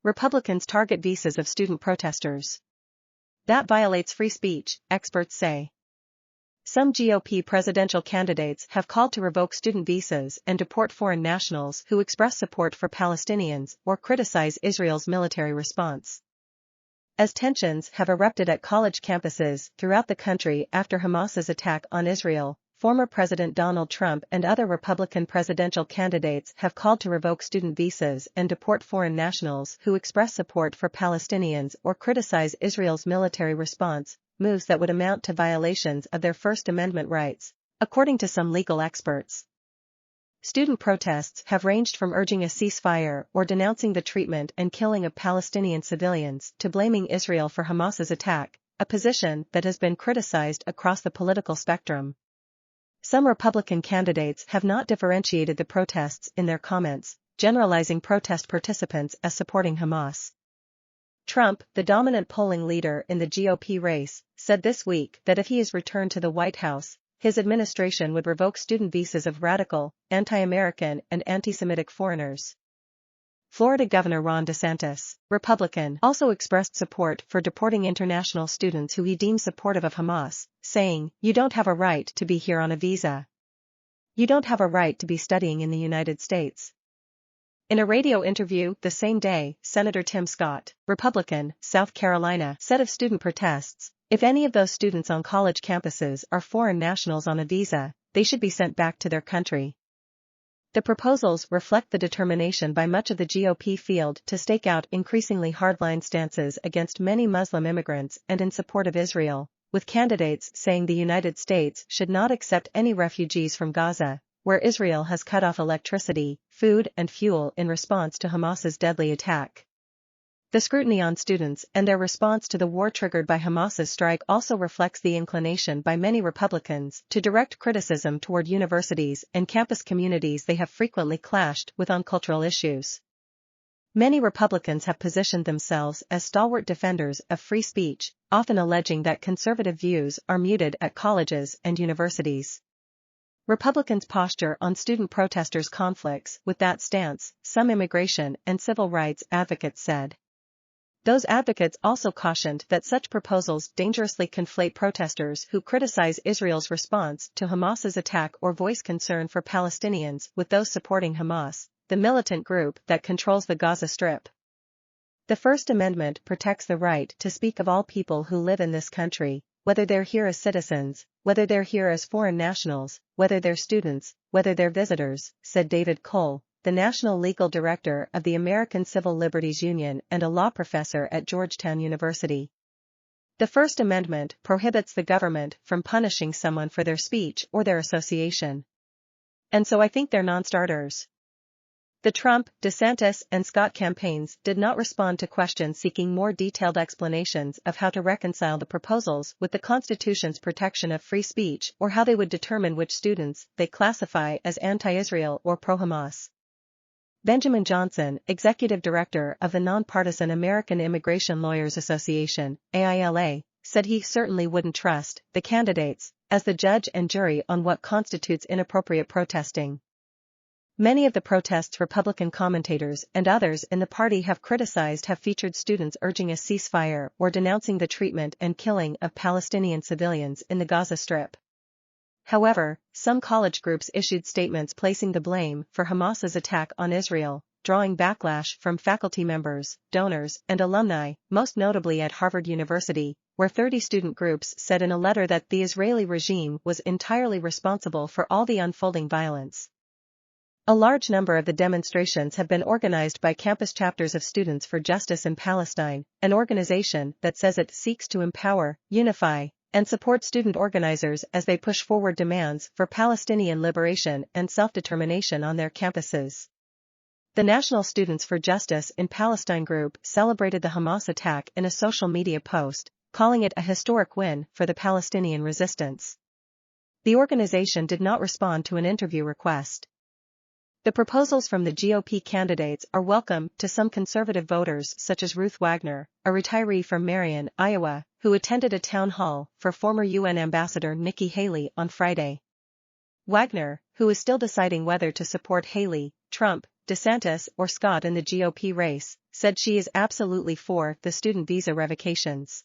Republicans target visas of student protesters. That violates free speech, experts say. Some GOP presidential candidates have called to revoke student visas and deport foreign nationals who express support for Palestinians or criticize Israel's military response. As tensions have erupted at college campuses throughout the country after Hamas's attack on Israel, former President Donald Trump and other Republican presidential candidates have called to revoke student visas and deport foreign nationals who express support for Palestinians or criticize Israel's military response, moves that would amount to violations of their First Amendment rights, according to some legal experts. Student protests have ranged from urging a ceasefire or denouncing the treatment and killing of Palestinian civilians to blaming Israel for Hamas's attack, a position that has been criticized across the political spectrum. Some Republican candidates have not differentiated the protests in their comments, generalizing protest participants as supporting Hamas. Trump, the dominant polling leader in the GOP race, said this week that if he is returned to the White House, his administration would revoke student visas of radical, anti-American and anti-Semitic foreigners. Florida Governor Ron DeSantis, Republican, also expressed support for deporting international students who he deems supportive of Hamas, saying, "You don't have a right to be here on a visa. You don't have a right to be studying in the United States." In a radio interview the same day, Senator Tim Scott, Republican, South Carolina, said of student protests, "If any of those students on college campuses are foreign nationals on a visa, they should be sent back to their country." The proposals reflect the determination by much of the GOP field to stake out increasingly hardline stances against many Muslim immigrants and in support of Israel, with candidates saying the United States should not accept any refugees from Gaza, where Israel has cut off electricity, food and fuel in response to Hamas's deadly attack. The scrutiny on students and their response to the war triggered by Hamas's strike also reflects the inclination by many Republicans to direct criticism toward universities and campus communities they have frequently clashed with on cultural issues. Many Republicans have positioned themselves as stalwart defenders of free speech, often alleging that conservative views are muted at colleges and universities. Republicans' posture on student protesters conflicts with that stance, some immigration and civil rights advocates said. Those advocates also cautioned that such proposals dangerously conflate protesters who criticize Israel's response to Hamas's attack or voice concern for Palestinians with those supporting Hamas, the militant group that controls the Gaza Strip. The First Amendment protects the right to speak of all people who live in this country, whether they're here as citizens, whether they're here as foreign nationals, whether they're students, whether they're visitors, said David Cole, the National Legal Director of the American Civil Liberties Union and a law professor at Georgetown University. The First Amendment prohibits the government from punishing someone for their speech or their association. And so I think they're non-starters. The Trump, DeSantis, and Scott campaigns did not respond to questions seeking more detailed explanations of how to reconcile the proposals with the Constitution's protection of free speech or how they would determine which students they classify as anti-Israel or pro-Hamas. Benjamin Johnson, executive director of the nonpartisan American Immigration Lawyers Association, AILA, said he certainly wouldn't trust the candidates as the judge and jury on what constitutes inappropriate protesting. Many of the protests Republican commentators and others in the party have criticized have featured students urging a ceasefire or denouncing the treatment and killing of Palestinian civilians in the Gaza Strip. However, some college groups issued statements placing the blame for Hamas's attack on Israel, drawing backlash from faculty members, donors, and alumni, most notably at Harvard University, where 30 student groups said in a letter that the Israeli regime was entirely responsible for all the unfolding violence. A large number of the demonstrations have been organized by campus chapters of Students for Justice in Palestine, an organization that says it seeks to empower, unify, and support student organizers as they push forward demands for Palestinian liberation and self-determination on their campuses. The National Students for Justice in Palestine group celebrated the Hamas attack in a social media post, calling it a historic win for the Palestinian resistance. The organization did not respond to an interview request. The proposals from the GOP candidates are welcome to some conservative voters such as Ruth Wagner, a retiree from Marion, Iowa, who attended a town hall for former UN Ambassador Nikki Haley on Friday. Wagner, who is still deciding whether to support Haley, Trump, DeSantis or Scott in the GOP race, said she is absolutely for the student visa revocations.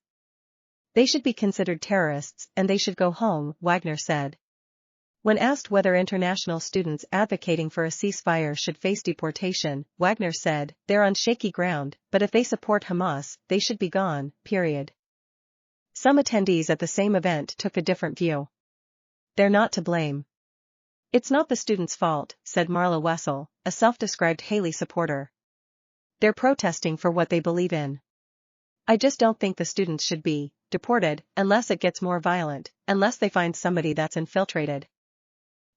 They should be considered terrorists and they should go home, Wagner said. When asked whether international students advocating for a ceasefire should face deportation, Wagner said, "They're on shaky ground, but if they support Hamas, they should be gone, period." Some attendees at the same event took a different view. "They're not to blame. It's not the students' fault," said Marla Wessel, a self-described Haley supporter. "They're protesting for what they believe in. I just don't think the students should be deported unless it gets more violent, unless they find somebody that's infiltrated."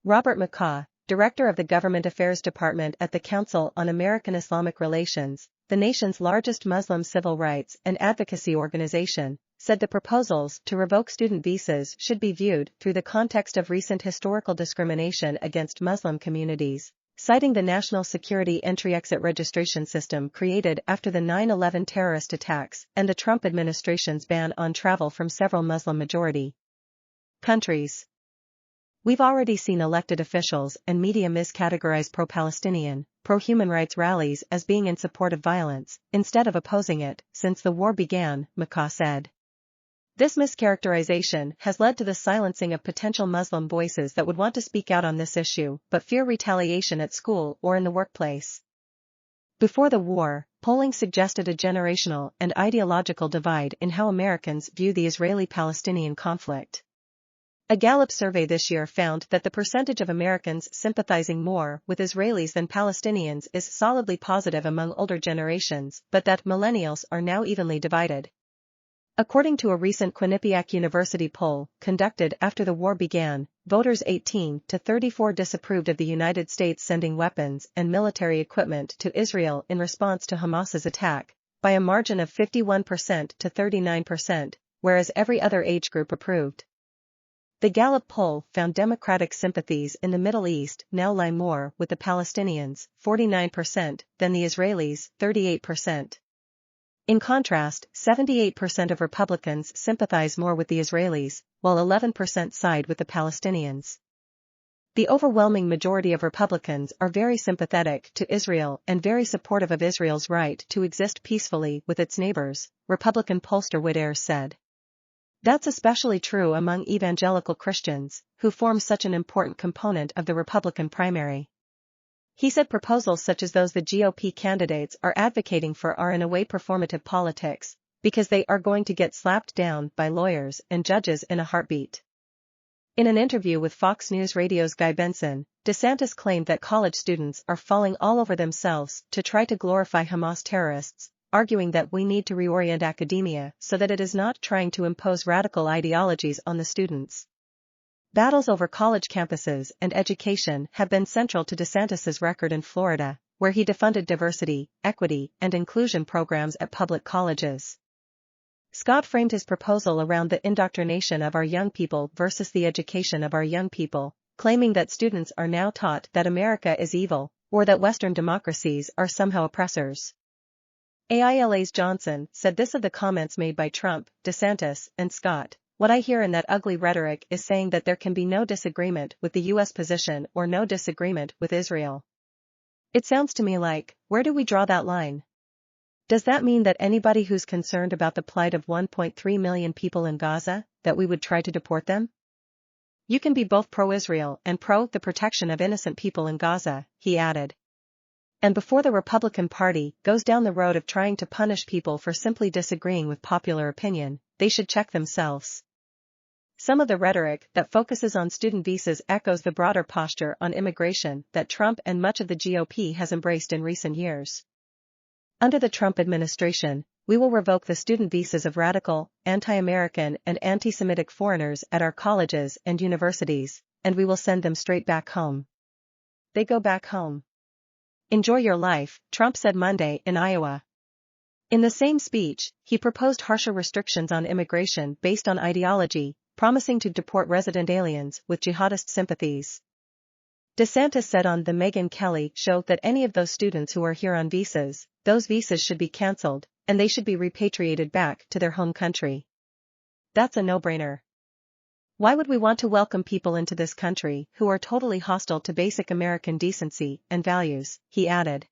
Robert McCaw, director of the Government Affairs Department at the Council on American Islamic Relations, the nation's largest Muslim civil rights and advocacy organization, said the proposals to revoke student visas should be viewed through the context of recent historical discrimination against Muslim communities, citing the national security entry-exit registration system created after the 9/11 terrorist attacks and the Trump administration's ban on travel from several Muslim-majority countries. "We've already seen elected officials and media miscategorize pro-Palestinian, pro-human rights rallies as being in support of violence, instead of opposing it, since the war began," McCaw said. "This mischaracterization has led to the silencing of potential Muslim voices that would want to speak out on this issue but fear retaliation at school or in the workplace." Before the war, polling suggested a generational and ideological divide in how Americans view the Israeli-Palestinian conflict. A Gallup survey this year found that the percentage of Americans sympathizing more with Israelis than Palestinians is solidly positive among older generations, but that millennials are now evenly divided. According to a recent Quinnipiac University poll conducted after the war began, voters 18 to 34 disapproved of the United States sending weapons and military equipment to Israel in response to Hamas's attack, by a margin of 51% to 39%, whereas every other age group approved. The Gallup poll found Democratic sympathies in the Middle East now lie more with the Palestinians, 49%, than the Israelis, 38%. In contrast, 78% of Republicans sympathize more with the Israelis, while 11% side with the Palestinians. The overwhelming majority of Republicans are very sympathetic to Israel and very supportive of Israel's right to exist peacefully with its neighbors, Republican pollster Whit Ayres said. That's especially true among evangelical Christians, who form such an important component of the Republican primary. He said proposals such as those the GOP candidates are advocating for are in a way performative politics, because they are going to get slapped down by lawyers and judges in a heartbeat. In an interview with Fox News Radio's Guy Benson, DeSantis claimed that college students are falling all over themselves to try to glorify Hamas terrorists, arguing that we need to reorient academia so that it is not trying to impose radical ideologies on the students. Battles over college campuses and education have been central to DeSantis's record in Florida, where he defunded diversity, equity, and inclusion programs at public colleges. Scott framed his proposal around the indoctrination of our young people versus the education of our young people, claiming that students are now taught that America is evil, or that Western democracies are somehow oppressors. AILA's Johnson said this of the comments made by Trump, DeSantis, and Scott. "What I hear in that ugly rhetoric is saying that there can be no disagreement with the U.S. position or no disagreement with Israel. It sounds to me like, where do we draw that line? Does that mean that anybody who's concerned about the plight of 1.3 million people in Gaza, that we would try to deport them? You can be both pro-Israel and pro the protection of innocent people in Gaza," he added. And before the Republican Party goes down the road of trying to punish people for simply disagreeing with popular opinion, they should check themselves. Some of the rhetoric that focuses on student visas echoes the broader posture on immigration that Trump and much of the GOP has embraced in recent years. Under the Trump administration, we will revoke the student visas of radical, anti-American and anti-Semitic foreigners at our colleges and universities, and we will send them straight back home. They go back home. Enjoy your life, Trump said Monday in Iowa. In the same speech, he proposed harsher restrictions on immigration based on ideology, promising to deport resident aliens with jihadist sympathies. DeSantis said on the Megyn Kelly show that any of those students who are here on visas, those visas should be cancelled, and they should be repatriated back to their home country. That's a no-brainer. Why would we want to welcome people into this country who are totally hostile to basic American decency and values, he added.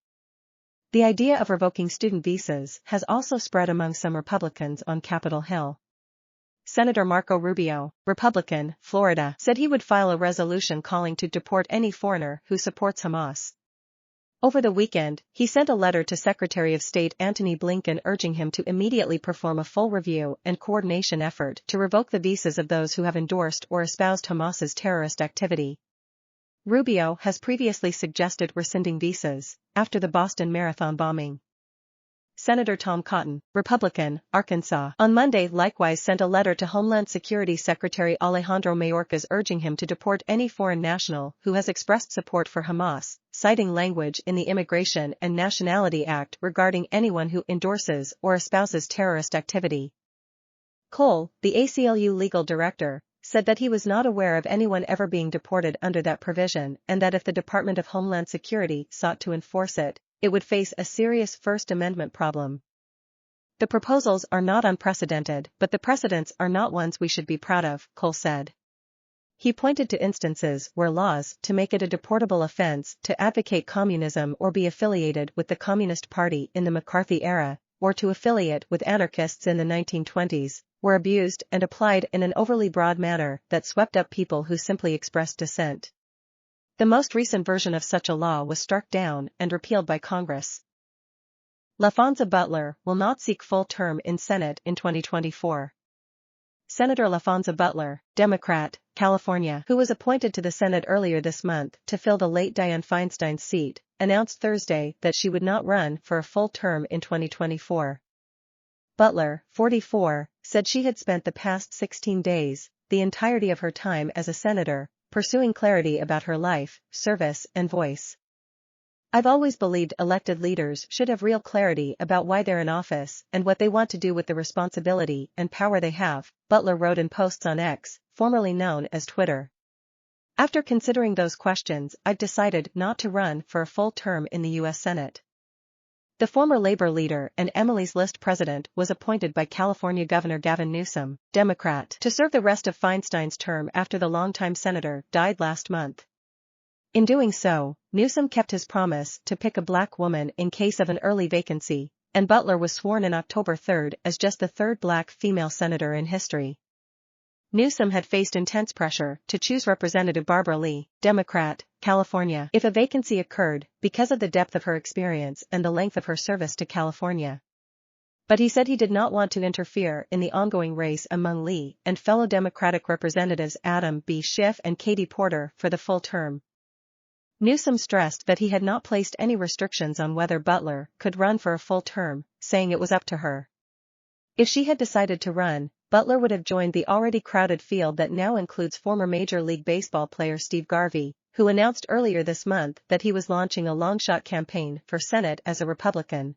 The idea of revoking student visas has also spread among some Republicans on Capitol Hill. Senator Marco Rubio, Republican, Florida, said he would file a resolution calling to deport any foreigner who supports Hamas. Over the weekend, he sent a letter to Secretary of State Antony Blinken urging him to immediately perform a full review and coordination effort to revoke the visas of those who have endorsed or espoused Hamas's terrorist activity. Rubio has previously suggested rescinding visas after the Boston Marathon bombing. Senator Tom Cotton, Republican, Arkansas, on Monday likewise sent a letter to Homeland Security Secretary Alejandro Mayorkas urging him to deport any foreign national who has expressed support for Hamas, citing language in the Immigration and Nationality Act regarding anyone who endorses or espouses terrorist activity. Cole, the ACLU legal director, said that he was not aware of anyone ever being deported under that provision and that if the Department of Homeland Security sought to enforce it, it would face a serious First Amendment problem. The proposals are not unprecedented, but the precedents are not ones we should be proud of, Cole said. He pointed to instances where laws to make it a deportable offense to advocate communism or be affiliated with the Communist Party in the McCarthy era, or to affiliate with anarchists in the 1920s, were abused and applied in an overly broad manner that swept up people who simply expressed dissent. The most recent version of such a law was struck down and repealed by Congress. LaFonza Butler will not seek full term in Senate in 2024. Senator LaFonza Butler, Democrat, California, who was appointed to the Senate earlier this month to fill the late Dianne Feinstein's seat, announced Thursday that she would not run for a full term in 2024. Butler, 44, said she had spent the past 16 days, the entirety of her time as a senator, pursuing clarity about her life, service, and voice. I've always believed elected leaders should have real clarity about why they're in office and what they want to do with the responsibility and power they have, Butler wrote in posts on X, formerly known as Twitter. After considering those questions, I've decided not to run for a full term in the U.S. Senate. The former Labor leader and Emily's List president was appointed by California Governor Gavin Newsom, Democrat, to serve the rest of Feinstein's term after the longtime senator died last month. In doing so, Newsom kept his promise to pick a black woman in case of an early vacancy, and Butler was sworn in October 3 as just the third black female senator in history. Newsom had faced intense pressure to choose Representative Barbara Lee, Democrat, California, if a vacancy occurred, because of the depth of her experience and the length of her service to California. But he said he did not want to interfere in the ongoing race among Lee and fellow Democratic Representatives Adam B. Schiff and Katie Porter for the full term. Newsom stressed that he had not placed any restrictions on whether Butler could run for a full term, saying it was up to her. If she had decided to run, Butler would have joined the already crowded field that now includes former Major League Baseball player Steve Garvey, who announced earlier this month that he was launching a long-shot campaign for Senate as a Republican.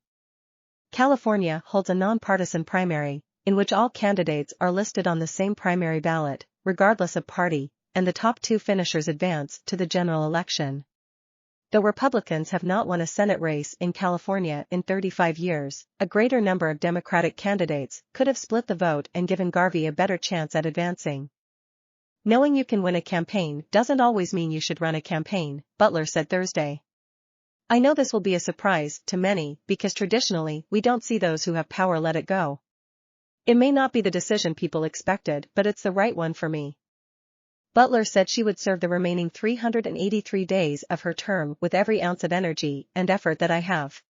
California holds a nonpartisan primary, in which all candidates are listed on the same primary ballot, regardless of party, and the top two finishers advance to the general election. Though Republicans have not won a Senate race in California in 35 years, a greater number of Democratic candidates could have split the vote and given Garvey a better chance at advancing. Knowing you can win a campaign doesn't always mean you should run a campaign, Butler said Thursday. I know this will be a surprise to many because traditionally we don't see those who have power let it go. It may not be the decision people expected, but it's the right one for me. Butler said she would serve the remaining 383 days of her term with every ounce of energy and effort that I have.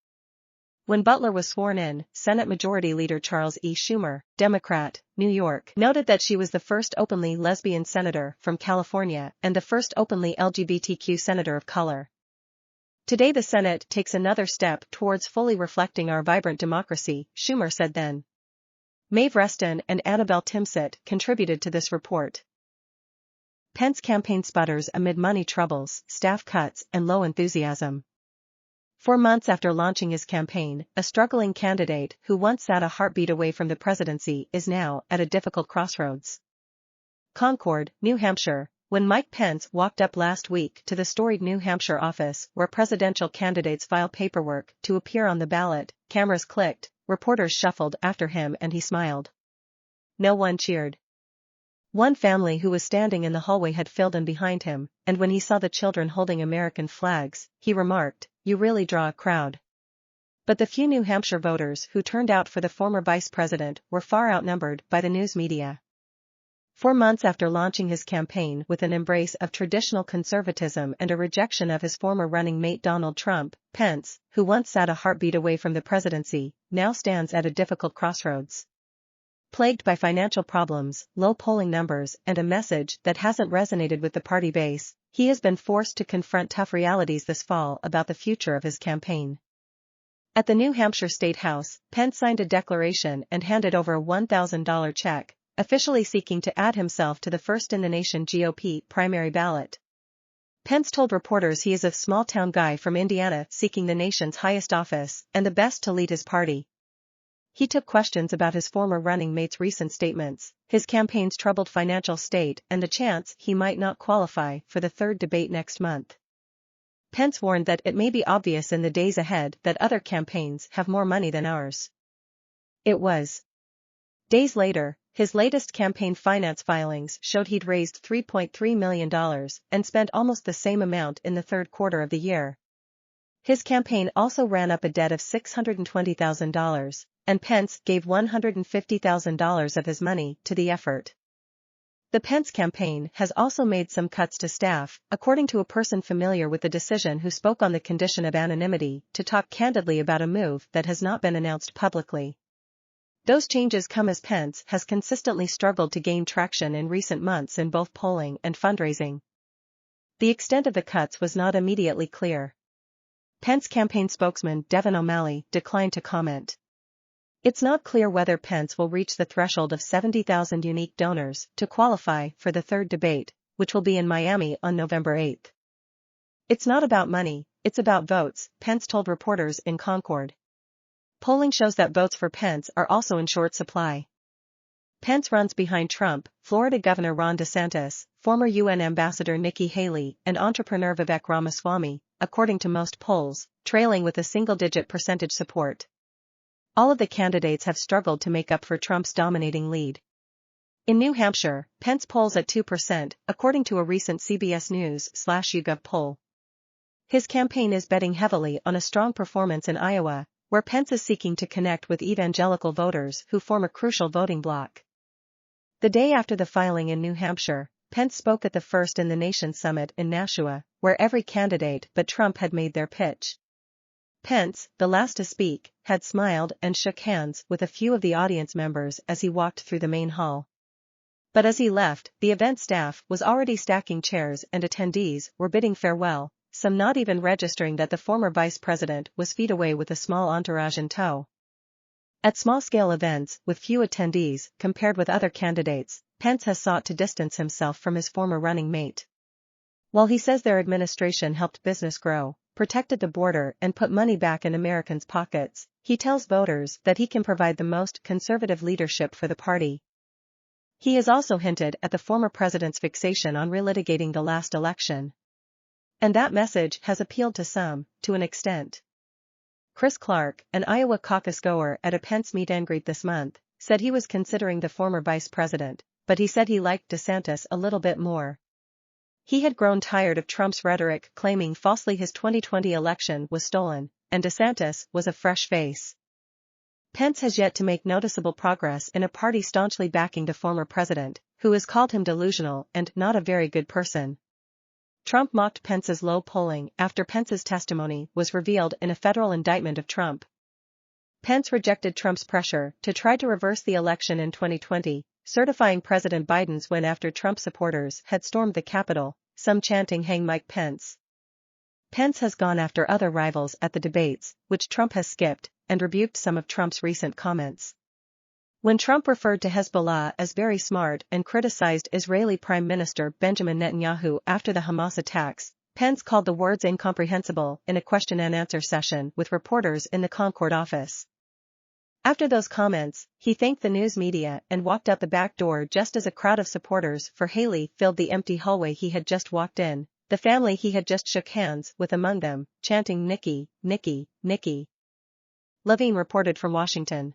When Butler was sworn in, Senate Majority Leader Charles E. Schumer, Democrat, New York, noted that she was the first openly lesbian senator from California and the first openly LGBTQ senator of color. Today the Senate takes another step towards fully reflecting our vibrant democracy, Schumer said then. Maeve Reston and Annabelle Timsit contributed to this report. Pence campaign sputters amid money troubles, staff cuts, and low enthusiasm. 4 months after launching his campaign, a struggling candidate who once sat a heartbeat away from the presidency is now at a difficult crossroads. Concord, New Hampshire. When Mike Pence walked up last week to the storied New Hampshire office where presidential candidates file paperwork to appear on the ballot, cameras clicked, reporters shuffled after him and he smiled. No one cheered. One family who was standing in the hallway had filled in behind him, and when he saw the children holding American flags, he remarked, "You really draw a crowd." But the few New Hampshire voters who turned out for the former vice president were far outnumbered by the news media. 4 months after launching his campaign with an embrace of traditional conservatism and a rejection of his former running mate Donald Trump, Pence, who once sat a heartbeat away from the presidency, now stands at a difficult crossroads. Plagued by financial problems, low polling numbers, and a message that hasn't resonated with the party base, he has been forced to confront tough realities this fall about the future of his campaign. At the New Hampshire State House, Pence signed a declaration and handed over a $1,000 check, officially seeking to add himself to the first-in-the-nation GOP primary ballot. Pence told reporters he is a small-town guy from Indiana seeking the nation's highest office and the best to lead his party. He took questions about his former running mate's recent statements, his campaign's troubled financial state, and the chance he might not qualify for the third debate next month. Pence warned that it may be obvious in the days ahead that other campaigns have more money than ours. It was. Days later, his latest campaign finance filings showed he'd raised $3.3 million and spent almost the same amount in the third quarter of the year. His campaign also ran up a debt of $620,000, and Pence gave $150,000 of his money to the effort. The Pence campaign has also made some cuts to staff, according to a person familiar with the decision who spoke on the condition of anonymity to talk candidly about a move that has not been announced publicly. Those changes come as Pence has consistently struggled to gain traction in recent months in both polling and fundraising. The extent of the cuts was not immediately clear. Pence campaign spokesman Devin O'Malley declined to comment. It's not clear whether Pence will reach the threshold of 70,000 unique donors to qualify for the third debate, which will be in Miami on November 8. It's not about money, it's about votes, Pence told reporters in Concord. Polling shows that votes for Pence are also in short supply. Pence runs behind Trump, Florida Governor Ron DeSantis, former UN Ambassador Nikki Haley, and entrepreneur Vivek Ramaswamy, according to most polls, trailing with a single-digit percentage support. All of the candidates have struggled to make up for Trump's dominating lead. In New Hampshire, Pence polls at 2%, according to a recent CBS News/YouGov poll. His campaign is betting heavily on a strong performance in Iowa, where Pence is seeking to connect with evangelical voters who form a crucial voting bloc. The day after the filing in New Hampshire, Pence spoke at the First-in-the-Nation Summit in Nashua, where every candidate but Trump had made their pitch. Pence, the last to speak, had smiled and shook hands with a few of the audience members as he walked through the main hall. But as he left, the event staff was already stacking chairs and attendees were bidding farewell, some not even registering that the former vice president was feet away with a small entourage in tow. At small-scale events with few attendees compared with other candidates, Pence has sought to distance himself from his former running mate. While he says their administration helped business grow, protected the border and put money back in Americans' pockets, he tells voters that he can provide the most conservative leadership for the party. He has also hinted at the former president's fixation on relitigating the last election. And that message has appealed to some, to an extent. Chris Clark, an Iowa caucus goer at a Pence meet and greet this month, said he was considering the former vice president, but he said he liked DeSantis a little bit more. He had grown tired of Trump's rhetoric claiming falsely his 2020 election was stolen, and DeSantis was a fresh face. Pence has yet to make noticeable progress in a party staunchly backing the former president, who has called him delusional and not a very good person. Trump mocked Pence's low polling after Pence's testimony was revealed in a federal indictment of Trump. Pence rejected Trump's pressure to try to reverse the election in 2020, certifying President Biden's win after Trump supporters had stormed the Capitol, some chanting "Hang Mike Pence." Pence has gone after other rivals at the debates, which Trump has skipped, and rebuked some of Trump's recent comments. When Trump referred to Hezbollah as very smart and criticized Israeli Prime Minister Benjamin Netanyahu after the Hamas attacks, Pence called the words incomprehensible in a question-and-answer session with reporters in the Concord office. After those comments, he thanked the news media and walked out the back door just as a crowd of supporters for Haley filled the empty hallway he had just walked in, the family he had just shook hands with among them, chanting "Nikki, Nikki, Nikki." Levine reported from Washington.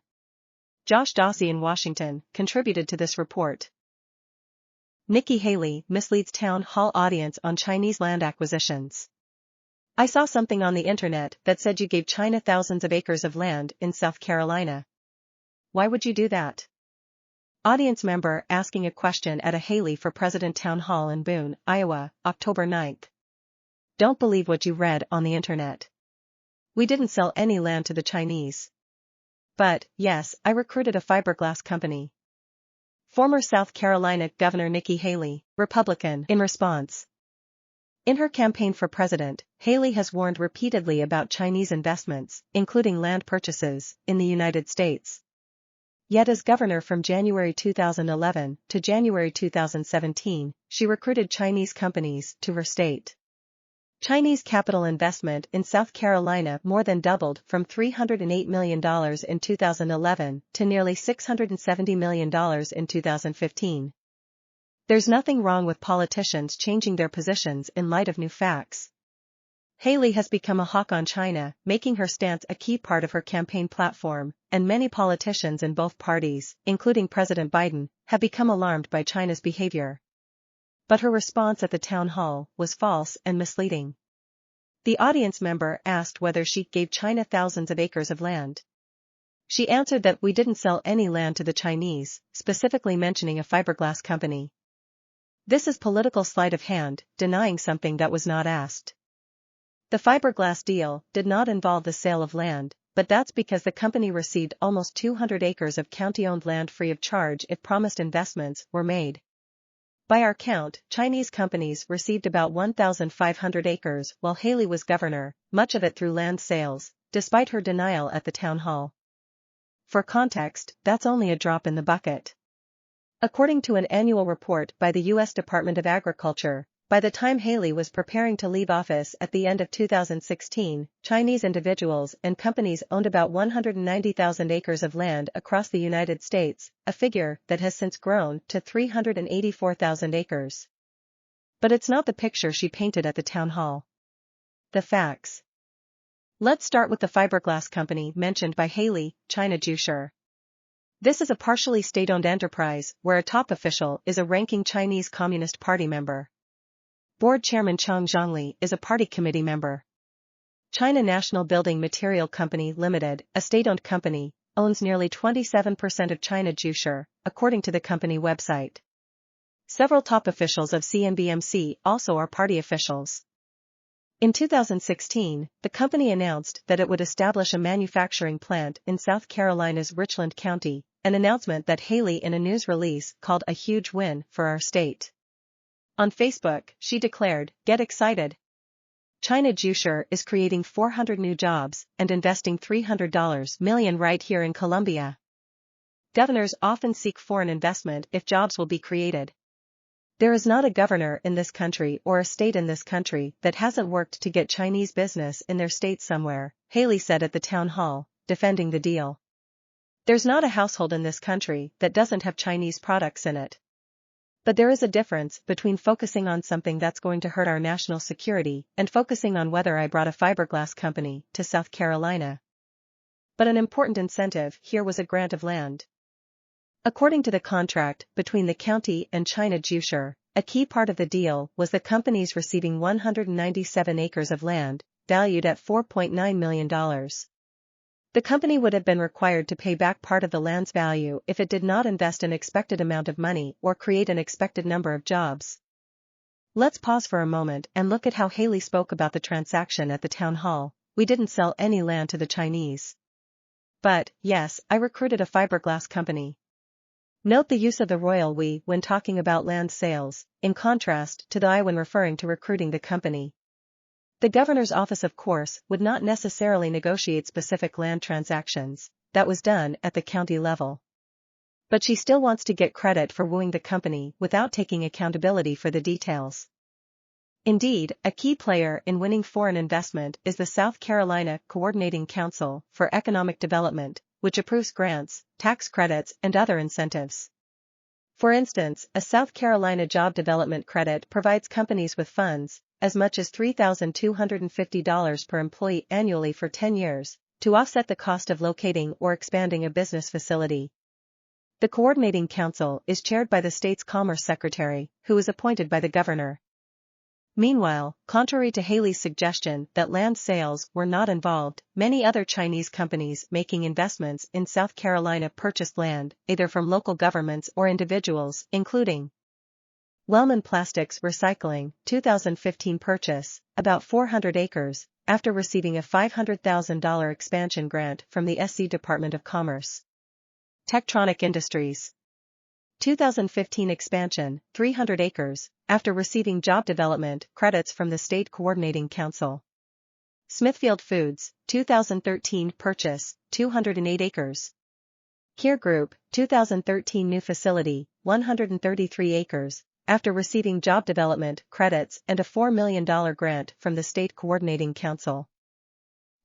Josh Dawsey in Washington contributed to this report. Nikki Haley misleads town hall audience on Chinese land acquisitions. I saw something on the internet that said you gave China thousands of acres of land in South Carolina. Why would you do that? Audience member asking a question at a Haley for President Town Hall in Boone, Iowa, October 9. Don't believe what you read on the internet. We didn't sell any land to the Chinese. But, yes, I recruited a fiberglass company. Former South Carolina Governor Nikki Haley, Republican, in response. In her campaign for president, Haley has warned repeatedly about Chinese investments, including land purchases, in the United States. Yet as governor from January 2011 to January 2017, she recruited Chinese companies to her state. Chinese capital investment in South Carolina more than doubled from $308 million in 2011 to nearly $670 million in 2015. There's nothing wrong with politicians changing their positions in light of new facts. Haley has become a hawk on China, making her stance a key part of her campaign platform, and many politicians in both parties, including President Biden, have become alarmed by China's behavior. But her response at the town hall was false and misleading. The audience member asked whether she gave China thousands of acres of land. She answered that we didn't sell any land to the Chinese, specifically mentioning a fiberglass company. This is political sleight of hand, denying something that was not asked. The fiberglass deal did not involve the sale of land, but that's because the company received almost 200 acres of county-owned land free of charge if promised investments were made. By our count, Chinese companies received about 1,500 acres while Haley was governor, much of it through land sales, despite her denial at the town hall. For context, that's only a drop in the bucket. According to an annual report by the U.S. Department of Agriculture, by the time Haley was preparing to leave office at the end of 2016, Chinese individuals and companies owned about 190,000 acres of land across the United States, a figure that has since grown to 384,000 acres. But it's not the picture she painted at the town hall. The facts. Let's start with the fiberglass company mentioned by Haley, China Juicer. This is a partially state-owned enterprise where a top official is a ranking Chinese Communist Party member. Board Chairman Chang Zhongli is a party committee member. China National Building Material Company Limited, a state-owned company, owns nearly 27% of China Juicer, according to the company website. Several top officials of CNBMC also are party officials. In 2016, the company announced that it would establish a manufacturing plant in South Carolina's Richland County, an announcement that Haley in a news release called a huge win for our state. On Facebook, she declared, "Get excited. China Juicer is creating 400 new jobs and investing $300 million right here in Colombia. Governors often seek foreign investment if jobs will be created. There is not a governor in this country or a state in this country that hasn't worked to get Chinese business in their state somewhere," Haley said at the town hall, defending the deal. There's not a household in this country that doesn't have Chinese products in it. But there is a difference between focusing on something that's going to hurt our national security and focusing on whether I brought a fiberglass company to South Carolina. But an important incentive here was a grant of land. According to the contract between the county and China Juicer, a key part of the deal was the companies receiving 197 acres of land, valued at $4.9 million. The company would have been required to pay back part of the land's value if it did not invest an expected amount of money or create an expected number of jobs. Let's pause for a moment and look at how Haley spoke about the transaction at the town hall. "We didn't sell any land to the Chinese. But, yes, I recruited a fiberglass company." Note the use of the royal we when talking about land sales, in contrast to the I when referring to recruiting the company. The governor's office of course would not necessarily negotiate specific land transactions, that was done at the county level. But she still wants to get credit for wooing the company without taking accountability for the details. Indeed, a key player in winning foreign investment is the South Carolina Coordinating Council for Economic Development, which approves grants, tax credits and other incentives. For instance, a South Carolina job development credit provides companies with funds, as much as $3,250 per employee annually for 10 years, to offset the cost of locating or expanding a business facility. The Coordinating Council is chaired by the state's Commerce Secretary, who is appointed by the governor. Meanwhile, contrary to Haley's suggestion that land sales were not involved, many other Chinese companies making investments in South Carolina purchased land, either from local governments or individuals, including Wellman Plastics Recycling, 2015 purchase, about 400 acres, after receiving a $500,000 expansion grant from the SC Department of Commerce. Tektronic Industries, 2015 expansion, 300 acres, after receiving job development credits from the State Coordinating Council. Smithfield Foods, 2013 purchase, 208 acres. Kier Group, 2013 new facility, 133 acres, after receiving job development credits and a $4 million grant from the State Coordinating Council.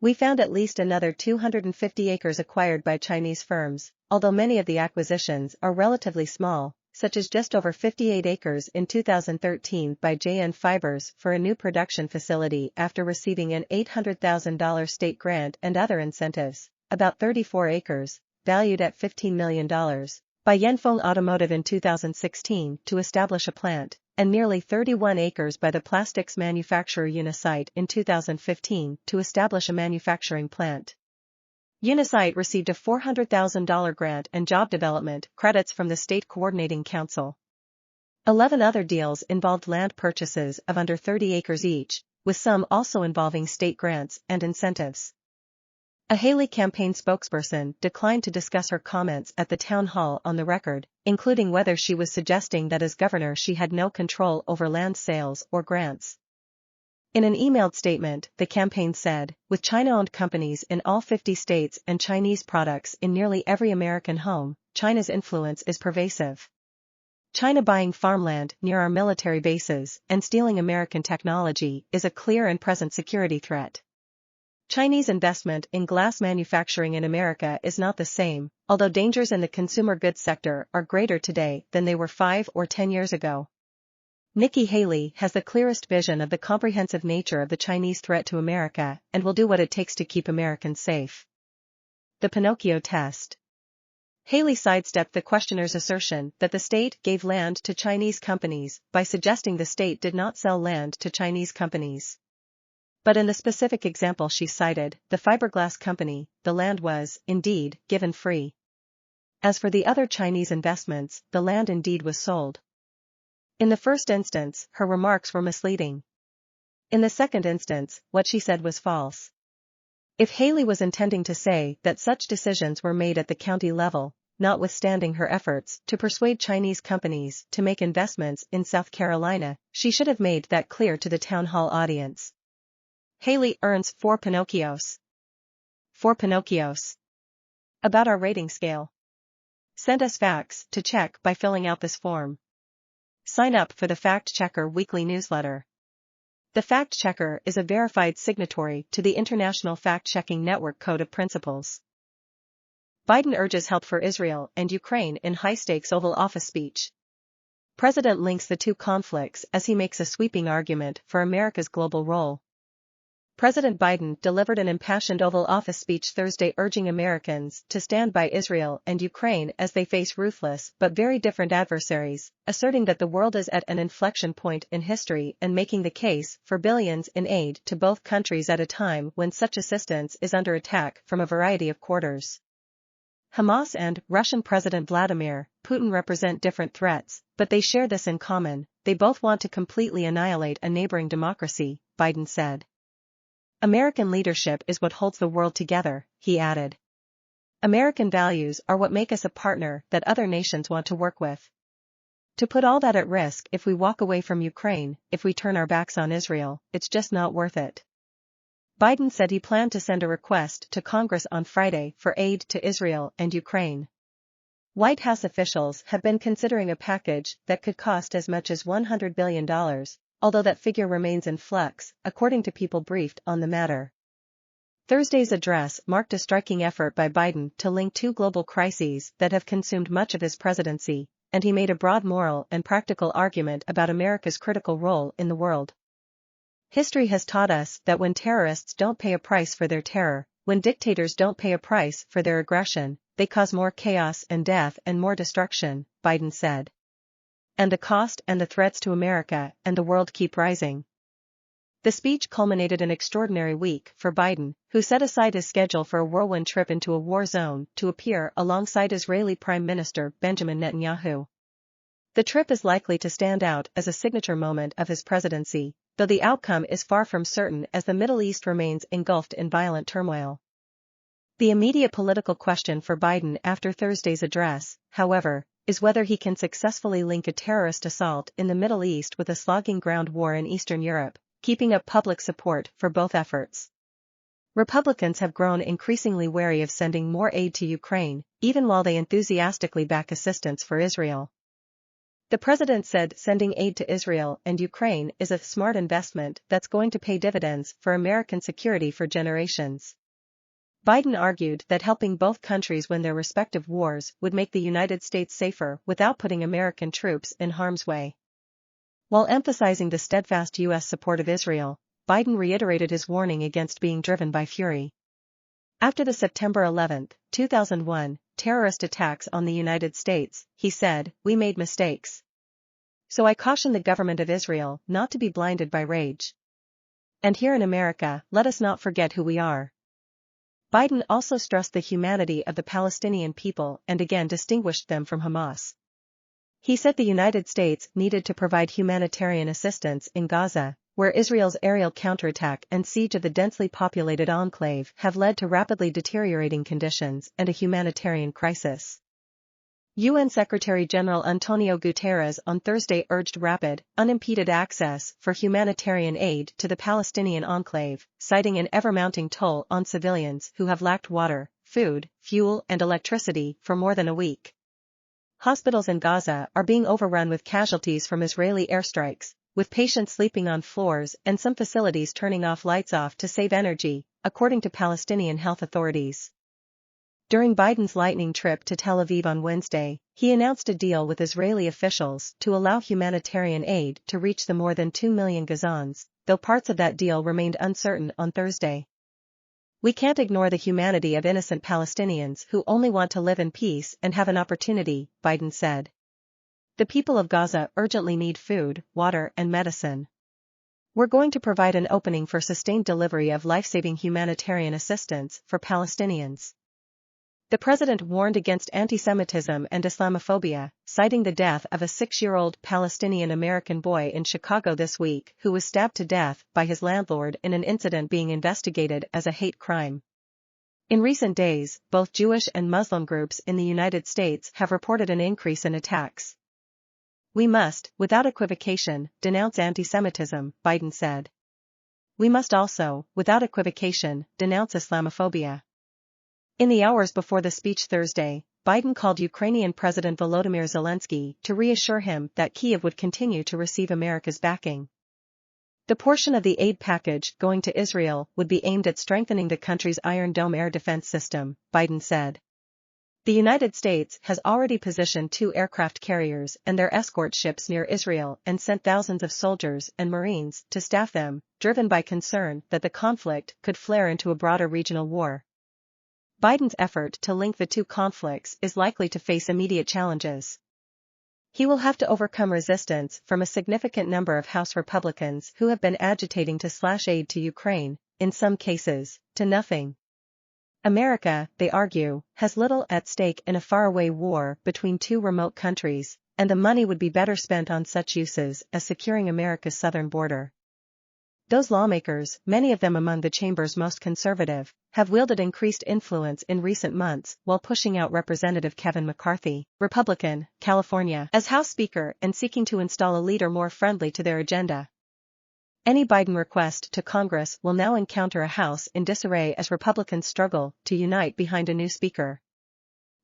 We found at least another 250 acres acquired by Chinese firms, although many of the acquisitions are relatively small, such as just over 58 acres in 2013 by JN Fibers for a new production facility after receiving an $800,000 state grant and other incentives, about 34 acres, valued at $15 million, by Yanfeng Automotive in 2016 to establish a plant, and nearly 31 acres by the plastics manufacturer Unisite in 2015 to establish a manufacturing plant. Unisite received a $400,000 grant and job development credits from the State Coordinating Council. 11 other deals involved land purchases of under 30 acres each, with some also involving state grants and incentives. A Haley campaign spokesperson declined to discuss her comments at the town hall on the record, including whether she was suggesting that as governor she had no control over land sales or grants. In an emailed statement, the campaign said, with China-owned companies in all 50 states and Chinese products in nearly every American home, China's influence is pervasive. China buying farmland near our military bases and stealing American technology is a clear and present security threat. Chinese investment in glass manufacturing in America is not the same, although dangers in the consumer goods sector are greater today than they were 5 or 10 years ago. Nikki Haley has the clearest vision of the comprehensive nature of the Chinese threat to America and will do what it takes to keep Americans safe. The Pinocchio Test. Haley sidestepped the questioner's assertion that the state gave land to Chinese companies by suggesting the state did not sell land to Chinese companies. But in the specific example she cited, the fiberglass company, the land was, indeed, given free. As for the other Chinese investments, the land indeed was sold. In the first instance, her remarks were misleading. In the second instance, what she said was false. If Haley was intending to say that such decisions were made at the county level, notwithstanding her efforts to persuade Chinese companies to make investments in South Carolina, she should have made that clear to the town hall audience. Haley earns 4 Pinocchios. 4 Pinocchios. About our rating scale. Send us facts to check by filling out this form. Sign up for the Fact Checker weekly newsletter. The Fact Checker is a verified signatory to the International Fact-Checking Network Code of Principles. Biden urges help for Israel and Ukraine in high-stakes Oval Office speech. President links the two conflicts as he makes a sweeping argument for America's global role. President Biden delivered an impassioned Oval Office speech Thursday urging Americans to stand by Israel and Ukraine as they face ruthless but very different adversaries, asserting that the world is at an inflection point in history and making the case for billions in aid to both countries at a time when such assistance is under attack from a variety of quarters. Hamas and Russian President Vladimir Putin represent different threats, but they share this in common: they both want to completely annihilate a neighboring democracy, Biden said. American leadership is what holds the world together, he added. American values are what make us a partner that other nations want to work with. To put all that at risk if we walk away from Ukraine, if we turn our backs on Israel, it's just not worth it. Biden said he planned to send a request to Congress on Friday for aid to Israel and Ukraine. White House officials have been considering a package that could cost as much as $100 billion, although that figure remains in flux, according to people briefed on the matter. Thursday's address marked a striking effort by Biden to link two global crises that have consumed much of his presidency, and he made a broad moral and practical argument about America's critical role in the world. History has taught us that when terrorists don't pay a price for their terror, when dictators don't pay a price for their aggression, they cause more chaos and death and more destruction, Biden said. And the cost and the threats to America and the world keep rising. The speech culminated an extraordinary week for Biden, who set aside his schedule for a whirlwind trip into a war zone to appear alongside Israeli Prime Minister Benjamin Netanyahu. The trip is likely to stand out as a signature moment of his presidency, though the outcome is far from certain as the Middle East remains engulfed in violent turmoil. The immediate political question for Biden after Thursday's address, however, is whether he can successfully link a terrorist assault in the Middle East with a slogging ground war in Eastern Europe, keeping up public support for both efforts. Republicans have grown increasingly wary of sending more aid to Ukraine, even while they enthusiastically back assistance for Israel. The president said sending aid to Israel and Ukraine is a smart investment that's going to pay dividends for American security for generations. Biden argued that helping both countries win their respective wars would make the United States safer without putting American troops in harm's way. While emphasizing the steadfast U.S. support of Israel, Biden reiterated his warning against being driven by fury. After the September 11, 2001, terrorist attacks on the United States, he said, "We made mistakes. So I caution the government of Israel not to be blinded by rage. And here in America, let us not forget who we are." Biden also stressed the humanity of the Palestinian people and again distinguished them from Hamas. He said the United States needed to provide humanitarian assistance in Gaza, where Israel's aerial counterattack and siege of the densely populated enclave have led to rapidly deteriorating conditions and a humanitarian crisis. UN Secretary-General Antonio Guterres on Thursday urged rapid, unimpeded access for humanitarian aid to the Palestinian enclave, citing an ever-mounting toll on civilians who have lacked water, food, fuel and electricity for more than a week. Hospitals in Gaza are being overrun with casualties from Israeli airstrikes, with patients sleeping on floors and some facilities turning lights off to save energy, according to Palestinian health authorities. During Biden's lightning trip to Tel Aviv on Wednesday, he announced a deal with Israeli officials to allow humanitarian aid to reach the more than 2 million Gazans, though parts of that deal remained uncertain on Thursday. "We can't ignore the humanity of innocent Palestinians who only want to live in peace and have an opportunity," Biden said. "The people of Gaza urgently need food, water and medicine. We're going to provide an opening for sustained delivery of life-saving humanitarian assistance for Palestinians." The president warned against anti-Semitism and Islamophobia, citing the death of a 6-year-old Palestinian-American boy in Chicago this week who was stabbed to death by his landlord in an incident being investigated as a hate crime. In recent days, both Jewish and Muslim groups in the United States have reported an increase in attacks. "We must, without equivocation, denounce anti-Semitism," Biden said. "We must also, without equivocation, denounce Islamophobia." In the hours before the speech Thursday, Biden called Ukrainian President Volodymyr Zelensky to reassure him that Kyiv would continue to receive America's backing. The portion of the aid package going to Israel would be aimed at strengthening the country's Iron Dome air defense system, Biden said. The United States has already positioned 2 aircraft carriers and their escort ships near Israel and sent thousands of soldiers and Marines to staff them, driven by concern that the conflict could flare into a broader regional war. Biden's effort to link the two conflicts is likely to face immediate challenges. He will have to overcome resistance from a significant number of House Republicans who have been agitating to slash aid to Ukraine, in some cases, to nothing. America, they argue, has little at stake in a faraway war between 2 remote countries, and the money would be better spent on such uses as securing America's southern border. Those lawmakers, many of them among the chamber's most conservative, have wielded increased influence in recent months while pushing out Representative Kevin McCarthy, Republican, California, as House Speaker and seeking to install a leader more friendly to their agenda. Any Biden request to Congress will now encounter a House in disarray as Republicans struggle to unite behind a new Speaker.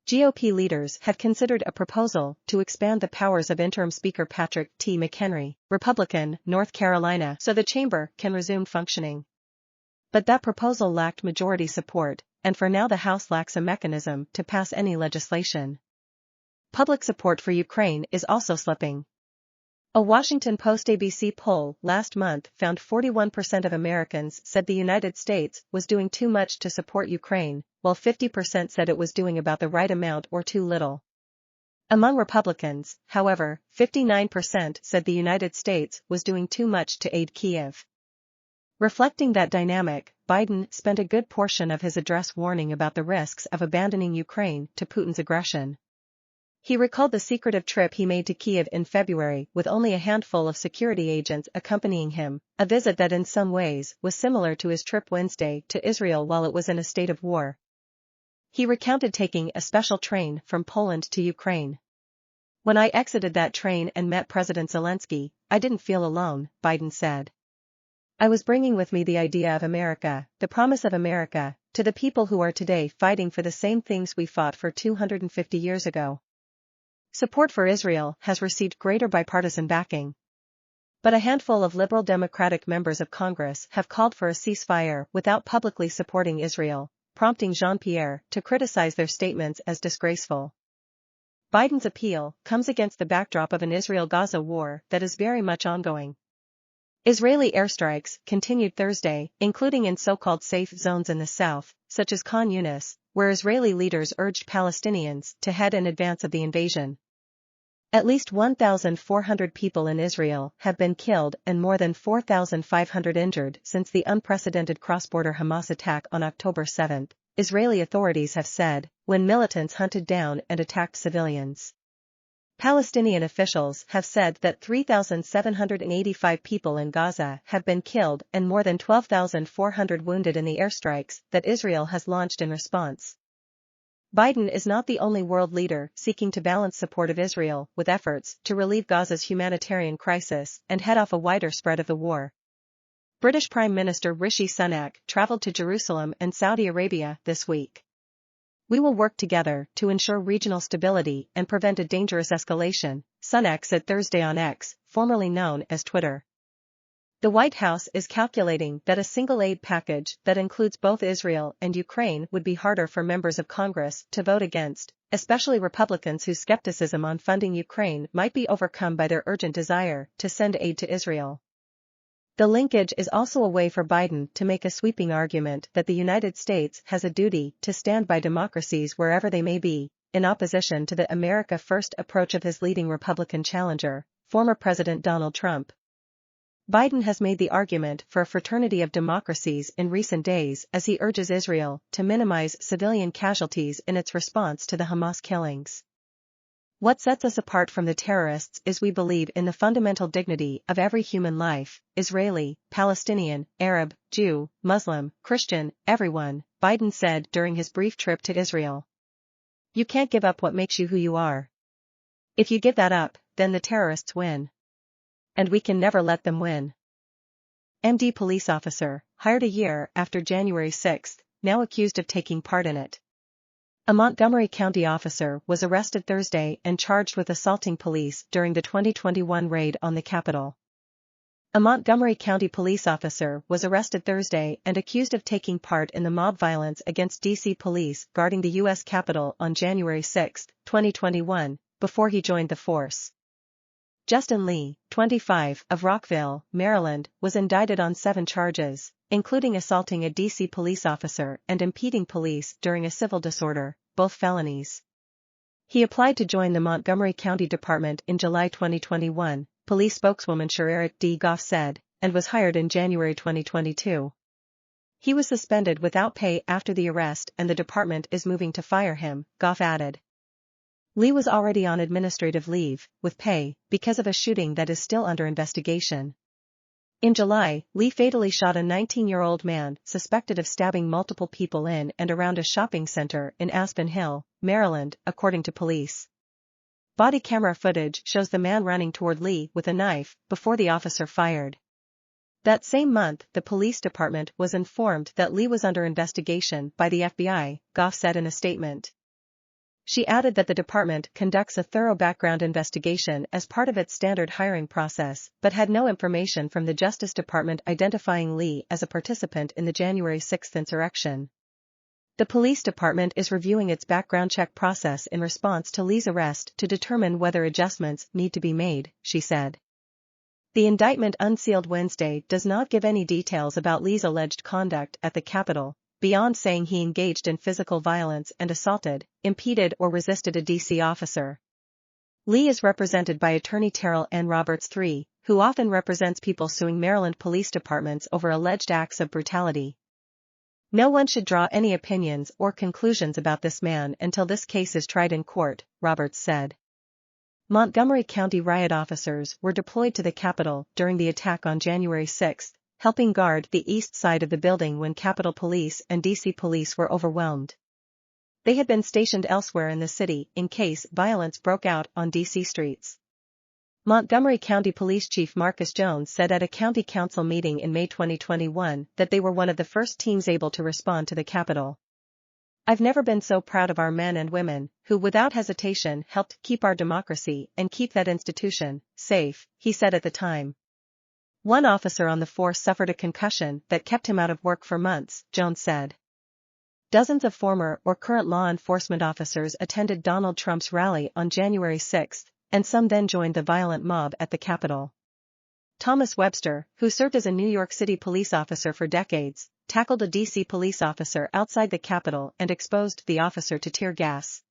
GOP leaders had considered a proposal to expand the powers of interim Speaker Patrick T. McHenry, Republican, North Carolina, so the chamber can resume functioning. But that proposal lacked majority support, and for now the House lacks a mechanism to pass any legislation. Public support for Ukraine is also slipping. A Washington Post-ABC poll last month found 41% of Americans said the United States was doing too much to support Ukraine, while 50% said it was doing about the right amount or too little. Among Republicans, however, 59% said the United States was doing too much to aid Kyiv. Reflecting that dynamic, Biden spent a good portion of his address warning about the risks of abandoning Ukraine to Putin's aggression. He recalled the secretive trip he made to Kyiv in February with only a handful of security agents accompanying him, a visit that in some ways was similar to his trip Wednesday to Israel while it was in a state of war. He recounted taking a special train from Poland to Ukraine. "When I exited that train and met President Zelensky, I didn't feel alone," Biden said. "I was bringing with me the idea of America, the promise of America, to the people who are today fighting for the same things we fought for 250 years ago." Support for Israel has received greater bipartisan backing. But a handful of liberal Democratic members of Congress have called for a ceasefire without publicly supporting Israel, prompting Jean-Pierre to criticize their statements as disgraceful. Biden's appeal comes against the backdrop of an Israel-Gaza war that is very much ongoing. Israeli airstrikes continued Thursday, including in so-called safe zones in the south, such as Khan Yunis, where Israeli leaders urged Palestinians to head in advance of the invasion. At least 1,400 people in Israel have been killed and more than 4,500 injured since the unprecedented cross-border Hamas attack on October 7, Israeli authorities have said, when militants hunted down and attacked civilians. Palestinian officials have said that 3,785 people in Gaza have been killed and more than 12,400 wounded in the airstrikes that Israel has launched in response. Biden is not the only world leader seeking to balance support of Israel with efforts to relieve Gaza's humanitarian crisis and head off a wider spread of the war. British Prime Minister Rishi Sunak traveled to Jerusalem and Saudi Arabia this week. "We will work together to ensure regional stability and prevent a dangerous escalation," Sunak said Thursday on X, formerly known as Twitter. The White House is calculating that a single aid package that includes both Israel and Ukraine would be harder for members of Congress to vote against, especially Republicans whose skepticism on funding Ukraine might be overcome by their urgent desire to send aid to Israel. The linkage is also a way for Biden to make a sweeping argument that the United States has a duty to stand by democracies wherever they may be, in opposition to the America First approach of his leading Republican challenger, former President Donald Trump. Biden has made the argument for a fraternity of democracies in recent days as he urges Israel to minimize civilian casualties in its response to the Hamas killings. "What sets us apart from the terrorists is we believe in the fundamental dignity of every human life, Israeli, Palestinian, Arab, Jew, Muslim, Christian, everyone," Biden said during his brief trip to Israel. "You can't give up what makes you who you are. If you give that up, then the terrorists win. And we can never let them win." MD police officer, hired a year after January 6, now accused of taking part in it. A Montgomery County officer was arrested Thursday and charged with assaulting police during the 2021 raid on the Capitol. A Montgomery County police officer was arrested Thursday and accused of taking part in the mob violence against D.C. police guarding the U.S. Capitol on January 6, 2021, before he joined the force. Justin Lee, 25, of Rockville, Maryland, was indicted on 7 charges, including assaulting a D.C. police officer and impeding police during a civil disorder, both felonies. He applied to join the Montgomery County Department in July 2021, police spokeswoman Eric D. Goff said, and was hired in January 2022. He was suspended without pay after the arrest and the department is moving to fire him, Goff added. Lee was already on administrative leave, with pay, because of a shooting that is still under investigation. In July, Lee fatally shot a 19-year-old man suspected of stabbing multiple people in and around a shopping center in Aspen Hill, Maryland, according to police. Body camera footage shows the man running toward Lee with a knife before the officer fired. That same month, the police department was informed that Lee was under investigation by the FBI, Goff said in a statement. She added that the department conducts a thorough background investigation as part of its standard hiring process, but had no information from the Justice Department identifying Lee as a participant in the January 6 insurrection. The police department is reviewing its background check process in response to Lee's arrest to determine whether adjustments need to be made, she said. The indictment unsealed Wednesday does not give any details about Lee's alleged conduct at the Capitol, beyond saying he engaged in physical violence and assaulted, impeded or resisted a D.C. officer. Lee is represented by attorney Terrell N. Roberts III, who often represents people suing Maryland police departments over alleged acts of brutality. No one should draw any opinions or conclusions about this man until this case is tried in court, Roberts said. Montgomery County riot officers were deployed to the Capitol during the attack on January 6, helping guard the east side of the building when Capitol Police and D.C. police were overwhelmed. They had been stationed elsewhere in the city in case violence broke out on D.C. streets. Montgomery County Police Chief Marcus Jones said at a county council meeting in May 2021 that they were one of the first teams able to respond to the Capitol. "I've never been so proud of our men and women, who without hesitation helped keep our democracy and keep that institution safe," he said at the time. One officer on the force suffered a concussion that kept him out of work for months, Jones said. Dozens of former or current law enforcement officers attended Donald Trump's rally on January 6, and some then joined the violent mob at the Capitol. Thomas Webster, who served as a New York City police officer for decades, tackled a D.C. police officer outside the Capitol and exposed the officer to tear gas.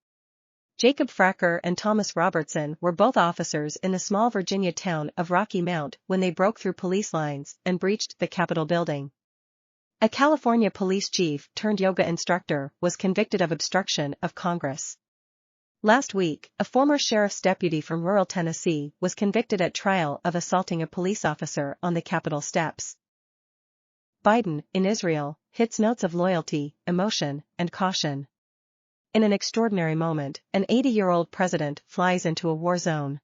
Jacob Fracker and Thomas Robertson were both officers in the small Virginia town of Rocky Mount when they broke through police lines and breached the Capitol building. A California police chief turned yoga instructor was convicted of obstruction of Congress. Last week, a former sheriff's deputy from rural Tennessee was convicted at trial of assaulting a police officer on the Capitol steps. Biden, in Israel, hits notes of loyalty, emotion, and caution. In an extraordinary moment, an 80-year-old president flies into a war zone.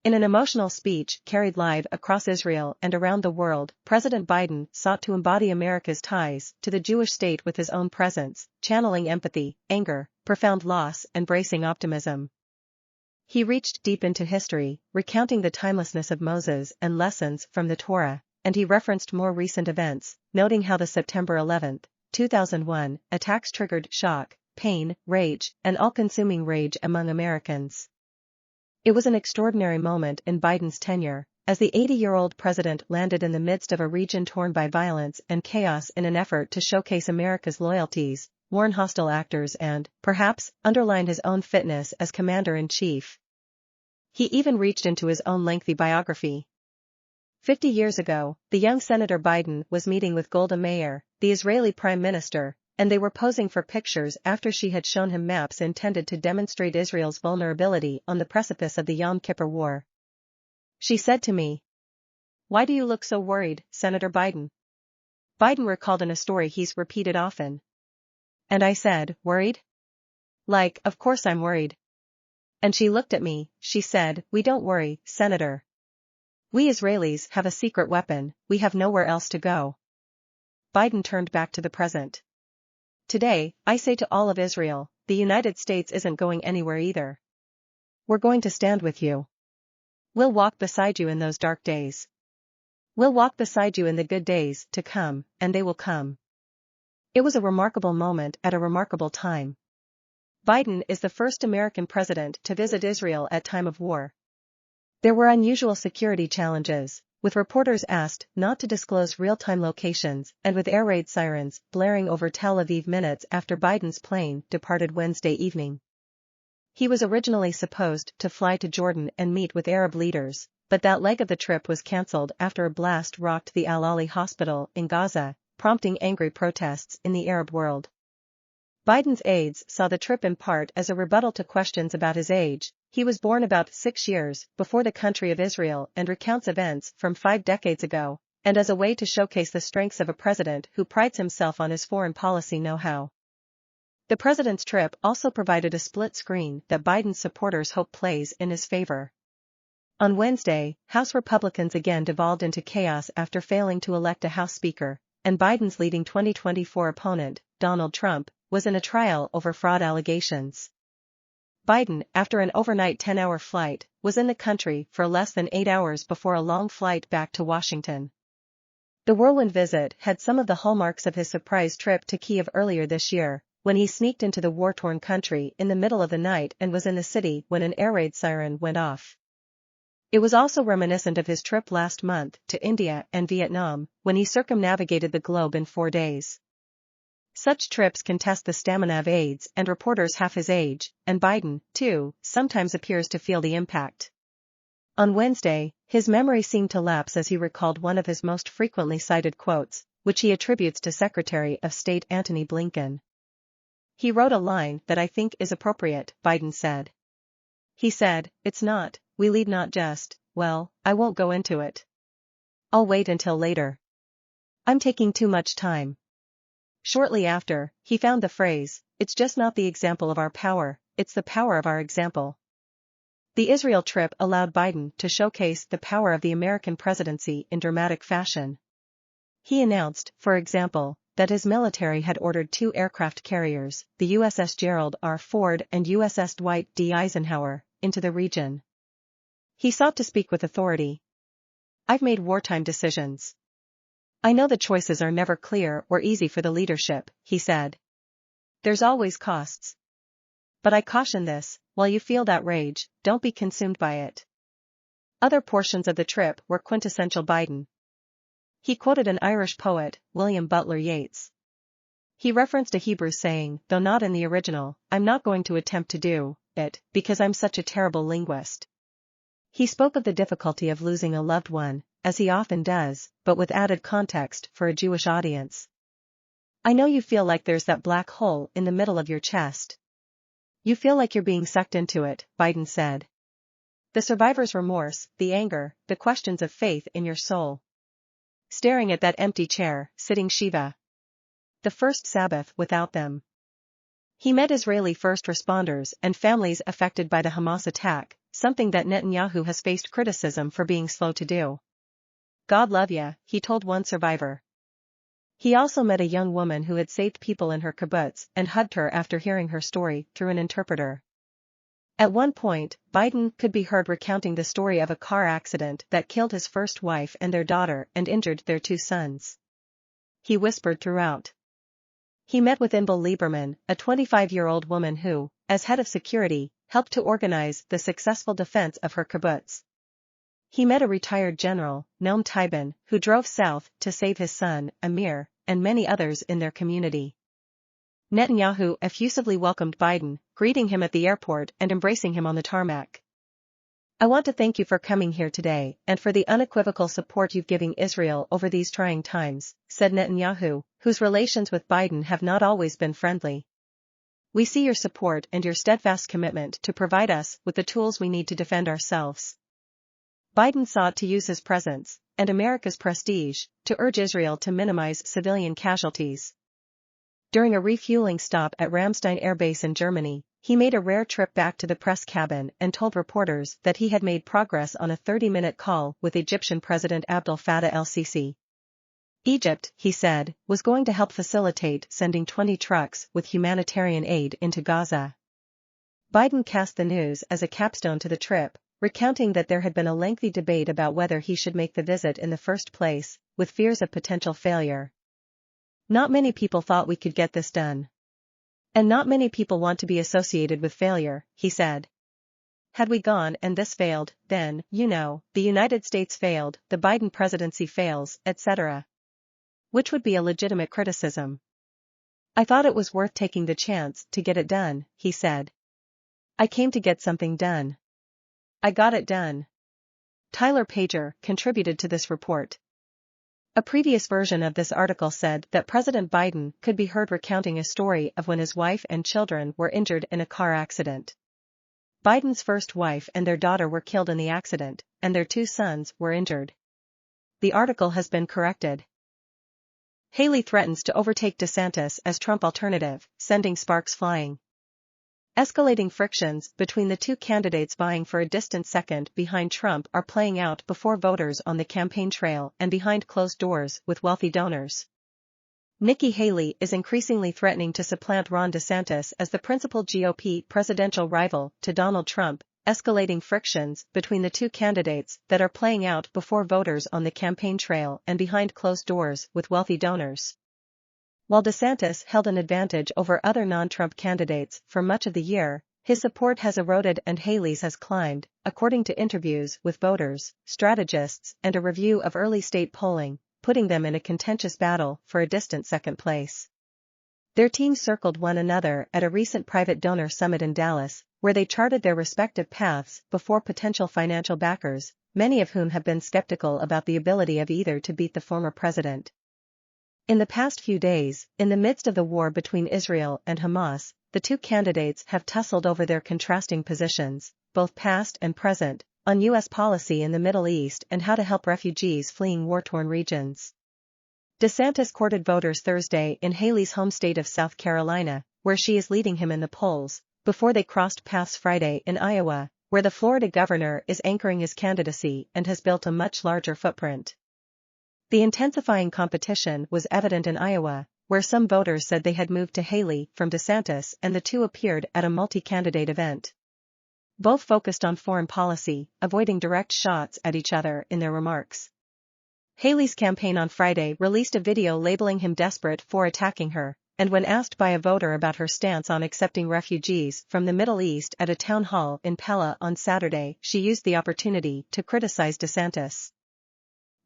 In an emotional speech carried live across Israel and around the world, President Biden sought to embody America's ties to the Jewish state with his own presence, channeling empathy, anger, profound loss, and bracing optimism. He reached deep into history, recounting the timelessness of Moses and lessons from the Torah, and he referenced more recent events, noting how the September 11, 2001, attacks triggered shock, pain, rage, and all-consuming rage among Americans. It was an extraordinary moment in Biden's tenure, as the 80-year-old president landed in the midst of a region torn by violence and chaos in an effort to showcase America's loyalties, warn hostile actors and, perhaps, underline his own fitness as commander-in-chief. He even reached into his own lengthy biography. 50 years ago, the young Senator Biden was meeting with Golda Meir, the Israeli prime minister, and they were posing for pictures after she had shown him maps intended to demonstrate Israel's vulnerability on the precipice of the Yom Kippur War. She said to me, "Why do you look so worried, Senator Biden?" Biden recalled in a story he's repeated often. And I said, "Worried? Like, of course I'm worried." And she looked at me, she said, "We don't worry, Senator. We Israelis have a secret weapon, we have nowhere else to go." Biden turned back to the present. "Today, I say to all of Israel, the United States isn't going anywhere either. We're going to stand with you. We'll walk beside you in those dark days. We'll walk beside you in the good days to come, and they will come." It was a remarkable moment at a remarkable time. Biden is the first American president to visit Israel at time of war. There were unusual security challenges, with reporters asked not to disclose real-time locations and with air raid sirens blaring over Tel Aviv minutes after Biden's plane departed Wednesday evening. He was originally supposed to fly to Jordan and meet with Arab leaders, but that leg of the trip was cancelled after a blast rocked the Al-Ali hospital in Gaza, prompting angry protests in the Arab world. Biden's aides saw the trip in part as a rebuttal to questions about his age. He was born about 6 years before the country of Israel and recounts events from 5 decades ago, and as a way to showcase the strengths of a president who prides himself on his foreign policy know-how. The president's trip also provided a split screen that Biden's supporters hope plays in his favor. On Wednesday, House Republicans again devolved into chaos after failing to elect a House Speaker, and Biden's leading 2024 opponent, Donald Trump, was in a trial over fraud allegations. Biden, after an overnight 10-hour flight, was in the country for less than 8 hours before a long flight back to Washington. The whirlwind visit had some of the hallmarks of his surprise trip to Kyiv earlier this year, when he sneaked into the war-torn country in the middle of the night and was in the city when an air raid siren went off. It was also reminiscent of his trip last month to India and Vietnam, when he circumnavigated the globe in 4 days. Such trips can test the stamina of aides and reporters half his age, and Biden, too, sometimes appears to feel the impact. On Wednesday, his memory seemed to lapse as he recalled one of his most frequently cited quotes, which he attributes to Secretary of State Antony Blinken. He wrote a line that I think is appropriate, Biden said. He said, "It's not, we lead not just, well, I won't go into it. I'll wait until later. I'm taking too much time." Shortly after, he found the phrase, "It's just not the example of our power, it's the power of our example." The Israel trip allowed Biden to showcase the power of the American presidency in dramatic fashion. He announced, for example, that his military had ordered 2 aircraft carriers, the USS Gerald R. Ford and USS Dwight D. Eisenhower, into the region. He sought to speak with authority. "I've made wartime decisions. I know the choices are never clear or easy for the leadership," he said. "There's always costs. But I caution this, while you feel that rage, don't be consumed by it." Other portions of the trip were quintessential Biden. He quoted an Irish poet, William Butler Yeats. He referenced a Hebrew saying, though not in the original, "I'm not going to attempt to do it, because I'm such a terrible linguist." He spoke of the difficulty of losing a loved one, as he often does, but with added context for a Jewish audience. "I know you feel like there's that black hole in the middle of your chest. You feel like you're being sucked into it," Biden said. "The survivor's remorse, the anger, the questions of faith in your soul. Staring at that empty chair, sitting Shiva. The first Sabbath without them." He met Israeli first responders and families affected by the Hamas attack, something that Netanyahu has faced criticism for being slow to do. "God love ya," he told one survivor. He also met a young woman who had saved people in her kibbutz and hugged her after hearing her story through an interpreter. At one point, Biden could be heard recounting the story of a car accident that killed his first wife and their daughter and injured their 2 sons. He whispered throughout. He met with Inbal Lieberman, a 25-year-old woman who, as head of security, helped to organize the successful defense of her kibbutz. He met a retired general, Noam Taiban, who drove south to save his son, Amir, and many others in their community. Netanyahu effusively welcomed Biden, greeting him at the airport and embracing him on the tarmac. "I want to thank you for coming here today and for the unequivocal support you've given Israel over these trying times," said Netanyahu, whose relations with Biden have not always been friendly. "We see your support and your steadfast commitment to provide us with the tools we need to defend ourselves." Biden sought to use his presence, and America's prestige, to urge Israel to minimize civilian casualties. During a refueling stop at Ramstein Air Base in Germany, he made a rare trip back to the press cabin and told reporters that he had made progress on a 30-minute call with Egyptian President Abdel Fattah el-Sisi. Egypt, he said, was going to help facilitate sending 20 trucks with humanitarian aid into Gaza. Biden cast the news as a capstone to the trip, recounting that there had been a lengthy debate about whether he should make the visit in the first place, with fears of potential failure. "Not many people thought we could get this done. And not many people want to be associated with failure," he said. "Had we gone and this failed, then, the United States failed, the Biden presidency fails, etc. Which would be a legitimate criticism. I thought it was worth taking the chance to get it done," he said. "I came to get something done. I got it done." Tyler Pager contributed to this report. A previous version of this article said that President Biden could be heard recounting a story of when his wife and children were injured in a car accident. Biden's first wife and their daughter were killed in the accident, and their 2 sons were injured. The article has been corrected. Haley threatens to overtake DeSantis as Trump alternative, sending sparks flying. Escalating frictions between the 2 candidates vying for a distant second behind Trump are playing out before voters on the campaign trail and behind closed doors with wealthy donors. Nikki Haley is increasingly threatening to supplant Ron DeSantis as the principal GOP presidential rival to Donald Trump, escalating frictions between the 2 candidates that are playing out before voters on the campaign trail and behind closed doors with wealthy donors. While DeSantis held an advantage over other non-Trump candidates for much of the year, his support has eroded and Haley's has climbed, according to interviews with voters, strategists, and a review of early state polling, putting them in a contentious battle for a distant second place. Their teams circled one another at a recent private donor summit in Dallas, where they charted their respective paths before potential financial backers, many of whom have been skeptical about the ability of either to beat the former president. In the past few days, in the midst of the war between Israel and Hamas, the two candidates have tussled over their contrasting positions, both past and present, on U.S. policy in the Middle East and how to help refugees fleeing war-torn regions. DeSantis courted voters Thursday in Haley's home state of South Carolina, where she is leading him in the polls, before they crossed paths Friday in Iowa, where the Florida governor is anchoring his candidacy and has built a much larger footprint. The intensifying competition was evident in Iowa, where some voters said they had moved to Haley from DeSantis, and the two appeared at a multi-candidate event. Both focused on foreign policy, avoiding direct shots at each other in their remarks. Haley's campaign on Friday released a video labeling him desperate for attacking her, and when asked by a voter about her stance on accepting refugees from the Middle East at a town hall in Pella on Saturday, she used the opportunity to criticize DeSantis.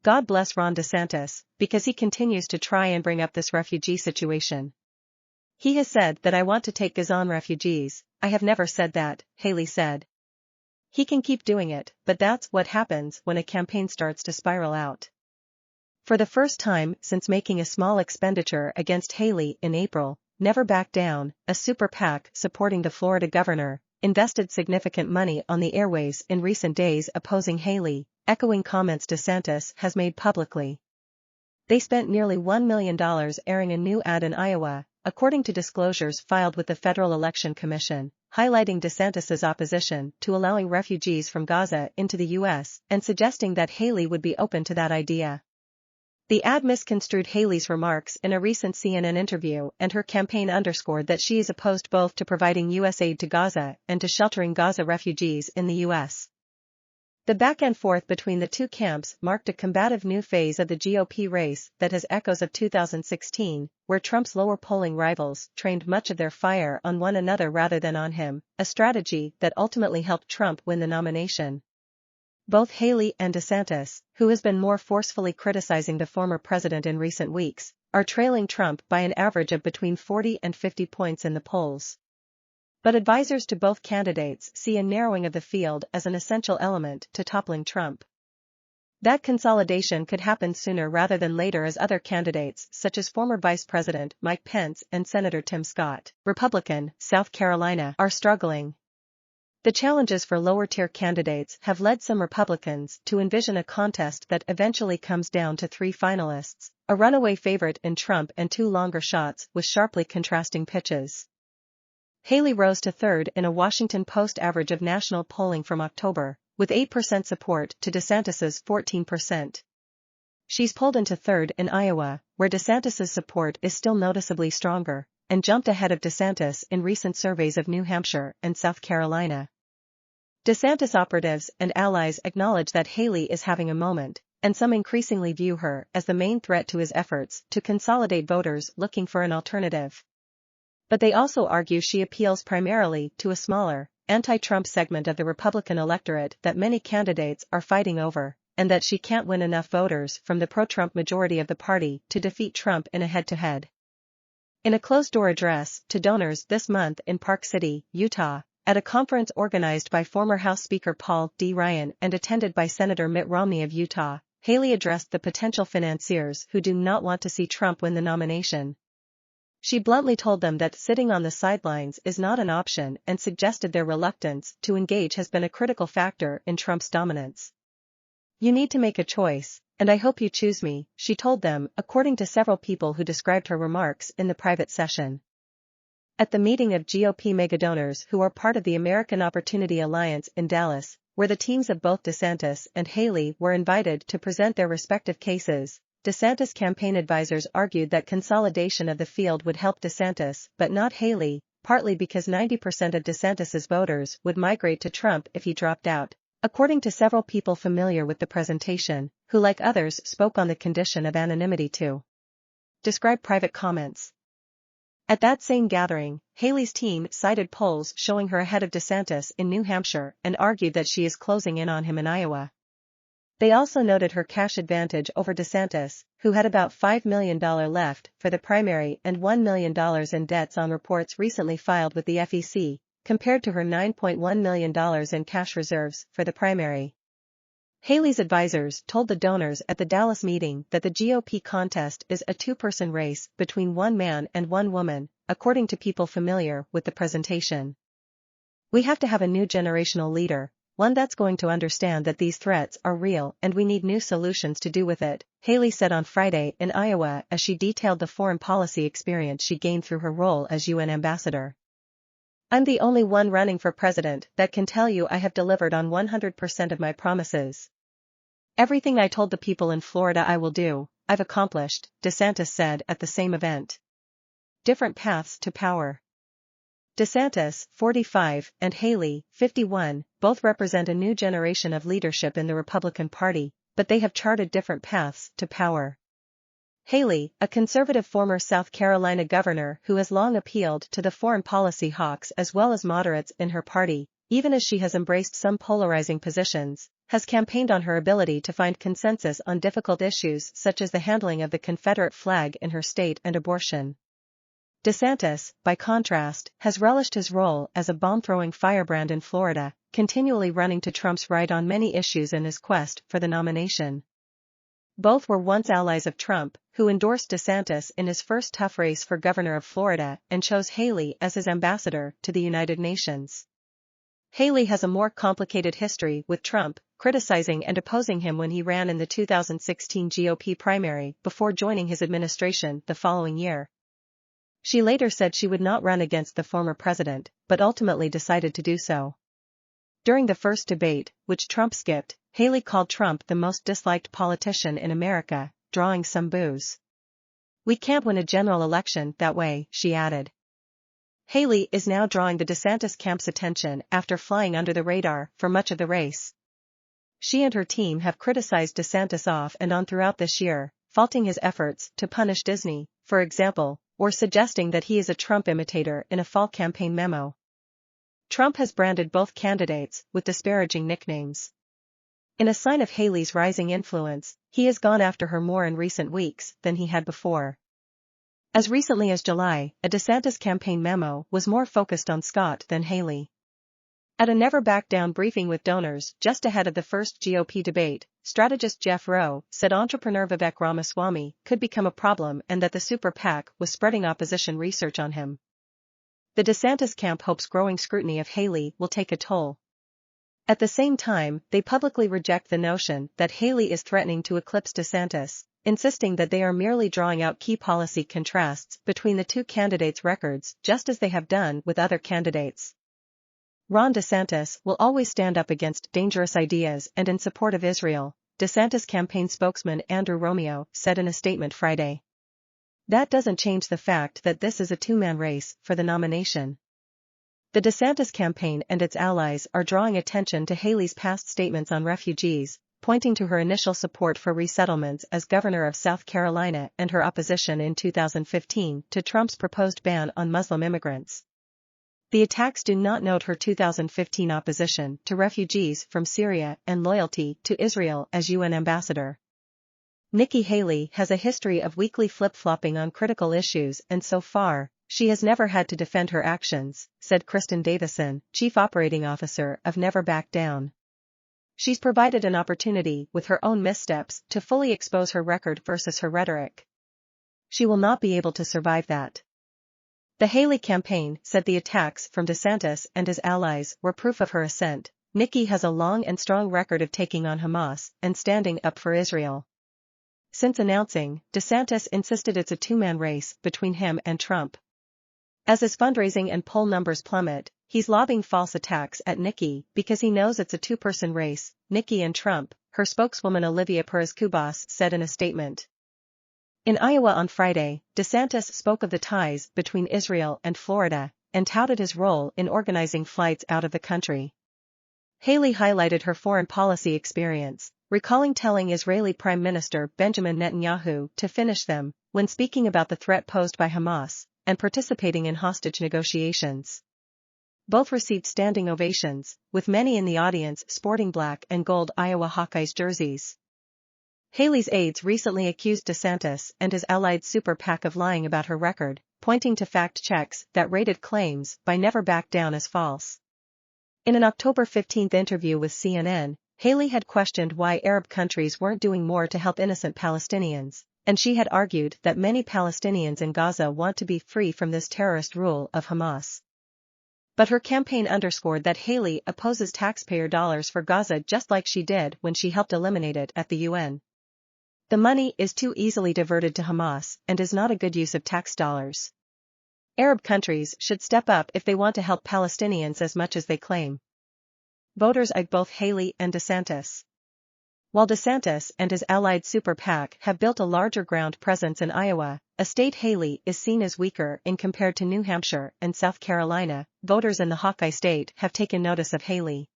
God bless Ron DeSantis, because he continues to try and bring up this refugee situation. He has said that I want to take Gazan refugees. I have never said that, Haley said. He can keep doing it, but that's what happens when a campaign starts to spiral out. For the first time since making a small expenditure against Haley in April, Never Back Down, a super PAC supporting the Florida governor, invested significant money on the airwaves in recent days opposing Haley, echoing comments DeSantis has made publicly. They spent nearly $1 million airing a new ad in Iowa, according to disclosures filed with the Federal Election Commission, highlighting DeSantis's opposition to allowing refugees from Gaza into the U.S. and suggesting that Haley would be open to that idea. The ad misconstrued Haley's remarks in a recent CNN interview, and her campaign underscored that she is opposed both to providing U.S. aid to Gaza and to sheltering Gaza refugees in the U.S. The back-and-forth between the two camps marked a combative new phase of the GOP race that has echoes of 2016, where Trump's lower polling rivals trained much of their fire on one another rather than on him, a strategy that ultimately helped Trump win the nomination. Both Haley and DeSantis, who has been more forcefully criticizing the former president in recent weeks, are trailing Trump by an average of between 40 and 50 points in the polls. But advisors to both candidates see a narrowing of the field as an essential element to toppling Trump. That consolidation could happen sooner rather than later, as other candidates such as former Vice President Mike Pence and Senator Tim Scott, Republican, South Carolina, are struggling. The challenges for lower-tier candidates have led some Republicans to envision a contest that eventually comes down to three finalists, a runaway favorite in Trump and two longer shots with sharply contrasting pitches. Haley rose to third in a Washington Post average of national polling from October, with 8% support to DeSantis's 14%. She's pulled into third in Iowa, where DeSantis's support is still noticeably stronger, and jumped ahead of DeSantis in recent surveys of New Hampshire and South Carolina. DeSantis operatives and allies acknowledge that Haley is having a moment, and some increasingly view her as the main threat to his efforts to consolidate voters looking for an alternative. But they also argue she appeals primarily to a smaller, anti-Trump segment of the Republican electorate that many candidates are fighting over, and that she can't win enough voters from the pro-Trump majority of the party to defeat Trump in a head-to-head. In a closed-door address to donors this month in Park City, Utah, at a conference organized by former House Speaker Paul D. Ryan and attended by Senator Mitt Romney of Utah, Haley addressed the potential financiers who do not want to see Trump win the nomination. She bluntly told them that sitting on the sidelines is not an option and suggested their reluctance to engage has been a critical factor in Trump's dominance. "You need to make a choice, and I hope you choose me," she told them, according to several people who described her remarks in the private session. At the meeting of GOP megadonors who are part of the American Opportunity Alliance in Dallas, where the teams of both DeSantis and Haley were invited to present their respective cases, DeSantis campaign advisors argued that consolidation of the field would help DeSantis but not Haley, partly because 90% of DeSantis's voters would migrate to Trump if he dropped out, according to several people familiar with the presentation, who like others spoke on the condition of anonymity to describe private comments. At that same gathering, Haley's team cited polls showing her ahead of DeSantis in New Hampshire and argued that she is closing in on him in Iowa. They also noted her cash advantage over DeSantis, who had about $5 million left for the primary and $1 million in debts on reports recently filed with the FEC, compared to her $9.1 million in cash reserves for the primary. Haley's advisors told the donors at the Dallas meeting that the GOP contest is a two-person race between one man and one woman, according to people familiar with the presentation. "We have to have a new generational leader, one that's going to understand that these threats are real and we need new solutions to do with it," Haley said on Friday in Iowa as she detailed the foreign policy experience she gained through her role as UN ambassador. "I'm the only one running for president that can tell you I have delivered on 100% of my promises. Everything I told the people in Florida I will do, I've accomplished," DeSantis said at the same event. Different paths to power. DeSantis, 45, and Haley, 51, both represent a new generation of leadership in the Republican Party, but they have charted different paths to power. Haley, a conservative former South Carolina governor who has long appealed to the foreign policy hawks as well as moderates in her party, even as she has embraced some polarizing positions, has campaigned on her ability to find consensus on difficult issues such as the handling of the Confederate flag in her state and abortion. DeSantis, by contrast, has relished his role as a bomb-throwing firebrand in Florida, continually running to Trump's right on many issues in his quest for the nomination. Both were once allies of Trump, who endorsed DeSantis in his first tough race for governor of Florida and chose Haley as his ambassador to the United Nations. Haley has a more complicated history with Trump, criticizing and opposing him when he ran in the 2016 GOP primary before joining his administration the following year. She later said she would not run against the former president, but ultimately decided to do so. During the first debate, which Trump skipped, Haley called Trump the most disliked politician in America, drawing some boos. "We can't win a general election that way," she added. Haley is now drawing the DeSantis camp's attention after flying under the radar for much of the race. She and her team have criticized DeSantis off and on throughout this year, faulting his efforts to punish Disney, for example, or suggesting that he is a Trump imitator in a fall campaign memo. Trump has branded both candidates with disparaging nicknames. In a sign of Haley's rising influence, he has gone after her more in recent weeks than he had before. As recently as July, a DeSantis campaign memo was more focused on Scott than Haley. At a Never Back Down briefing with donors just ahead of the first GOP debate, strategist Jeff Rowe said entrepreneur Vivek Ramaswamy could become a problem and that the super PAC was spreading opposition research on him. The DeSantis camp hopes growing scrutiny of Haley will take a toll. At the same time, they publicly reject the notion that Haley is threatening to eclipse DeSantis, insisting that they are merely drawing out key policy contrasts between the two candidates' records just as they have done with other candidates. Ron DeSantis will always stand up against dangerous ideas and in support of Israel, DeSantis campaign spokesman Andrew Romeo said in a statement Friday. That doesn't change the fact that this is a two-man race for the nomination. The DeSantis campaign and its allies are drawing attention to Haley's past statements on refugees, pointing to her initial support for resettlements as governor of South Carolina and her opposition in 2015 to Trump's proposed ban on Muslim immigrants. The attacks do not note her 2015 opposition to refugees from Syria and loyalty to Israel as UN ambassador. Nikki Haley has a history of weekly flip-flopping on critical issues and so far, she has never had to defend her actions, said Kristen Davison, Chief Operating Officer of Never Back Down. She's provided an opportunity with her own missteps to fully expose her record versus her rhetoric. She will not be able to survive that. The Haley campaign said the attacks from DeSantis and his allies were proof of her ascent. Nikki has a long and strong record of taking on Hamas and standing up for Israel. Since announcing, DeSantis insisted it's a two-man race between him and Trump. As his fundraising and poll numbers plummet, he's lobbing false attacks at Nikki because he knows it's a two-person race, Nikki and Trump, her spokeswoman Olivia Perez-Cubas said in a statement. In Iowa on Friday, DeSantis spoke of the ties between Israel and Florida, and touted his role in organizing flights out of the country. Haley highlighted her foreign policy experience, recalling telling Israeli Prime Minister Benjamin Netanyahu to finish them, when speaking about the threat posed by Hamas, and participating in hostage negotiations. Both received standing ovations, with many in the audience sporting black and gold Iowa Hawkeyes jerseys. Haley's aides recently accused DeSantis and his allied super PAC of lying about her record, pointing to fact checks that rated claims by Never Back Down as false. In an October 15 interview with CNN, Haley had questioned why Arab countries weren't doing more to help innocent Palestinians, and she had argued that many Palestinians in Gaza want to be free from this terrorist rule of Hamas. But her campaign underscored that Haley opposes taxpayer dollars for Gaza just like she did when she helped eliminate it at the UN. The money is too easily diverted to Hamas and is not a good use of tax dollars. Arab countries should step up if they want to help Palestinians as much as they claim. Voters eyed both Haley and DeSantis. While DeSantis and his allied super PAC have built a larger ground presence in Iowa, a state Haley is seen as weaker in compared to New Hampshire and South Carolina, voters in the Hawkeye state have taken notice of Haley.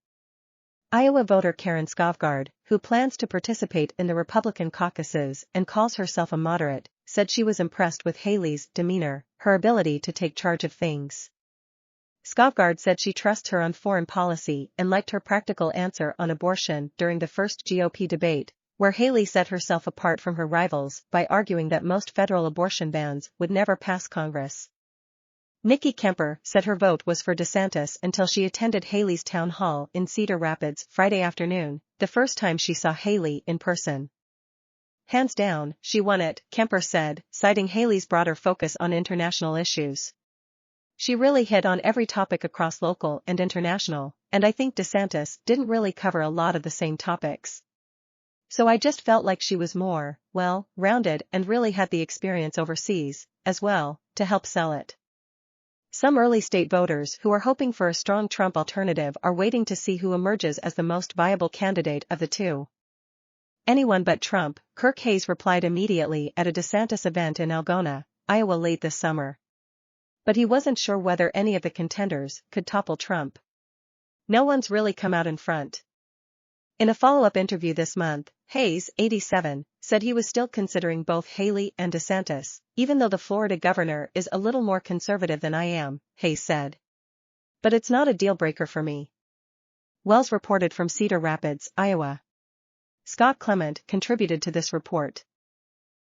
Iowa voter Karen Skovgaard, who plans to participate in the Republican caucuses and calls herself a moderate, said she was impressed with Haley's demeanor, her ability to take charge of things. Skovgaard said she trusts her on foreign policy and liked her practical answer on abortion during the first GOP debate, where Haley set herself apart from her rivals by arguing that most federal abortion bans would never pass Congress. Nikki Kemper said her vote was for DeSantis until she attended Haley's town hall in Cedar Rapids Friday afternoon, the first time she saw Haley in person. Hands down, she won it, Kemper said, citing Haley's broader focus on international issues. She really hit on every topic across local and international, and I think DeSantis didn't really cover a lot of the same topics. So I just felt like she was more, well, rounded and really had the experience overseas, as well, to help sell it. Some early state voters who are hoping for a strong Trump alternative are waiting to see who emerges as the most viable candidate of the two. Anyone but Trump, Kirk Hayes replied immediately at a DeSantis event in Algona, Iowa late this summer. But he wasn't sure whether any of the contenders could topple Trump. No one's really come out in front. In a follow-up interview this month, Hayes, 87, said he was still considering both Haley and DeSantis, even though the Florida governor is a little more conservative than I am, Hayes said. But it's not a deal-breaker for me. Wells reported from Cedar Rapids, Iowa. Scott Clement contributed to this report.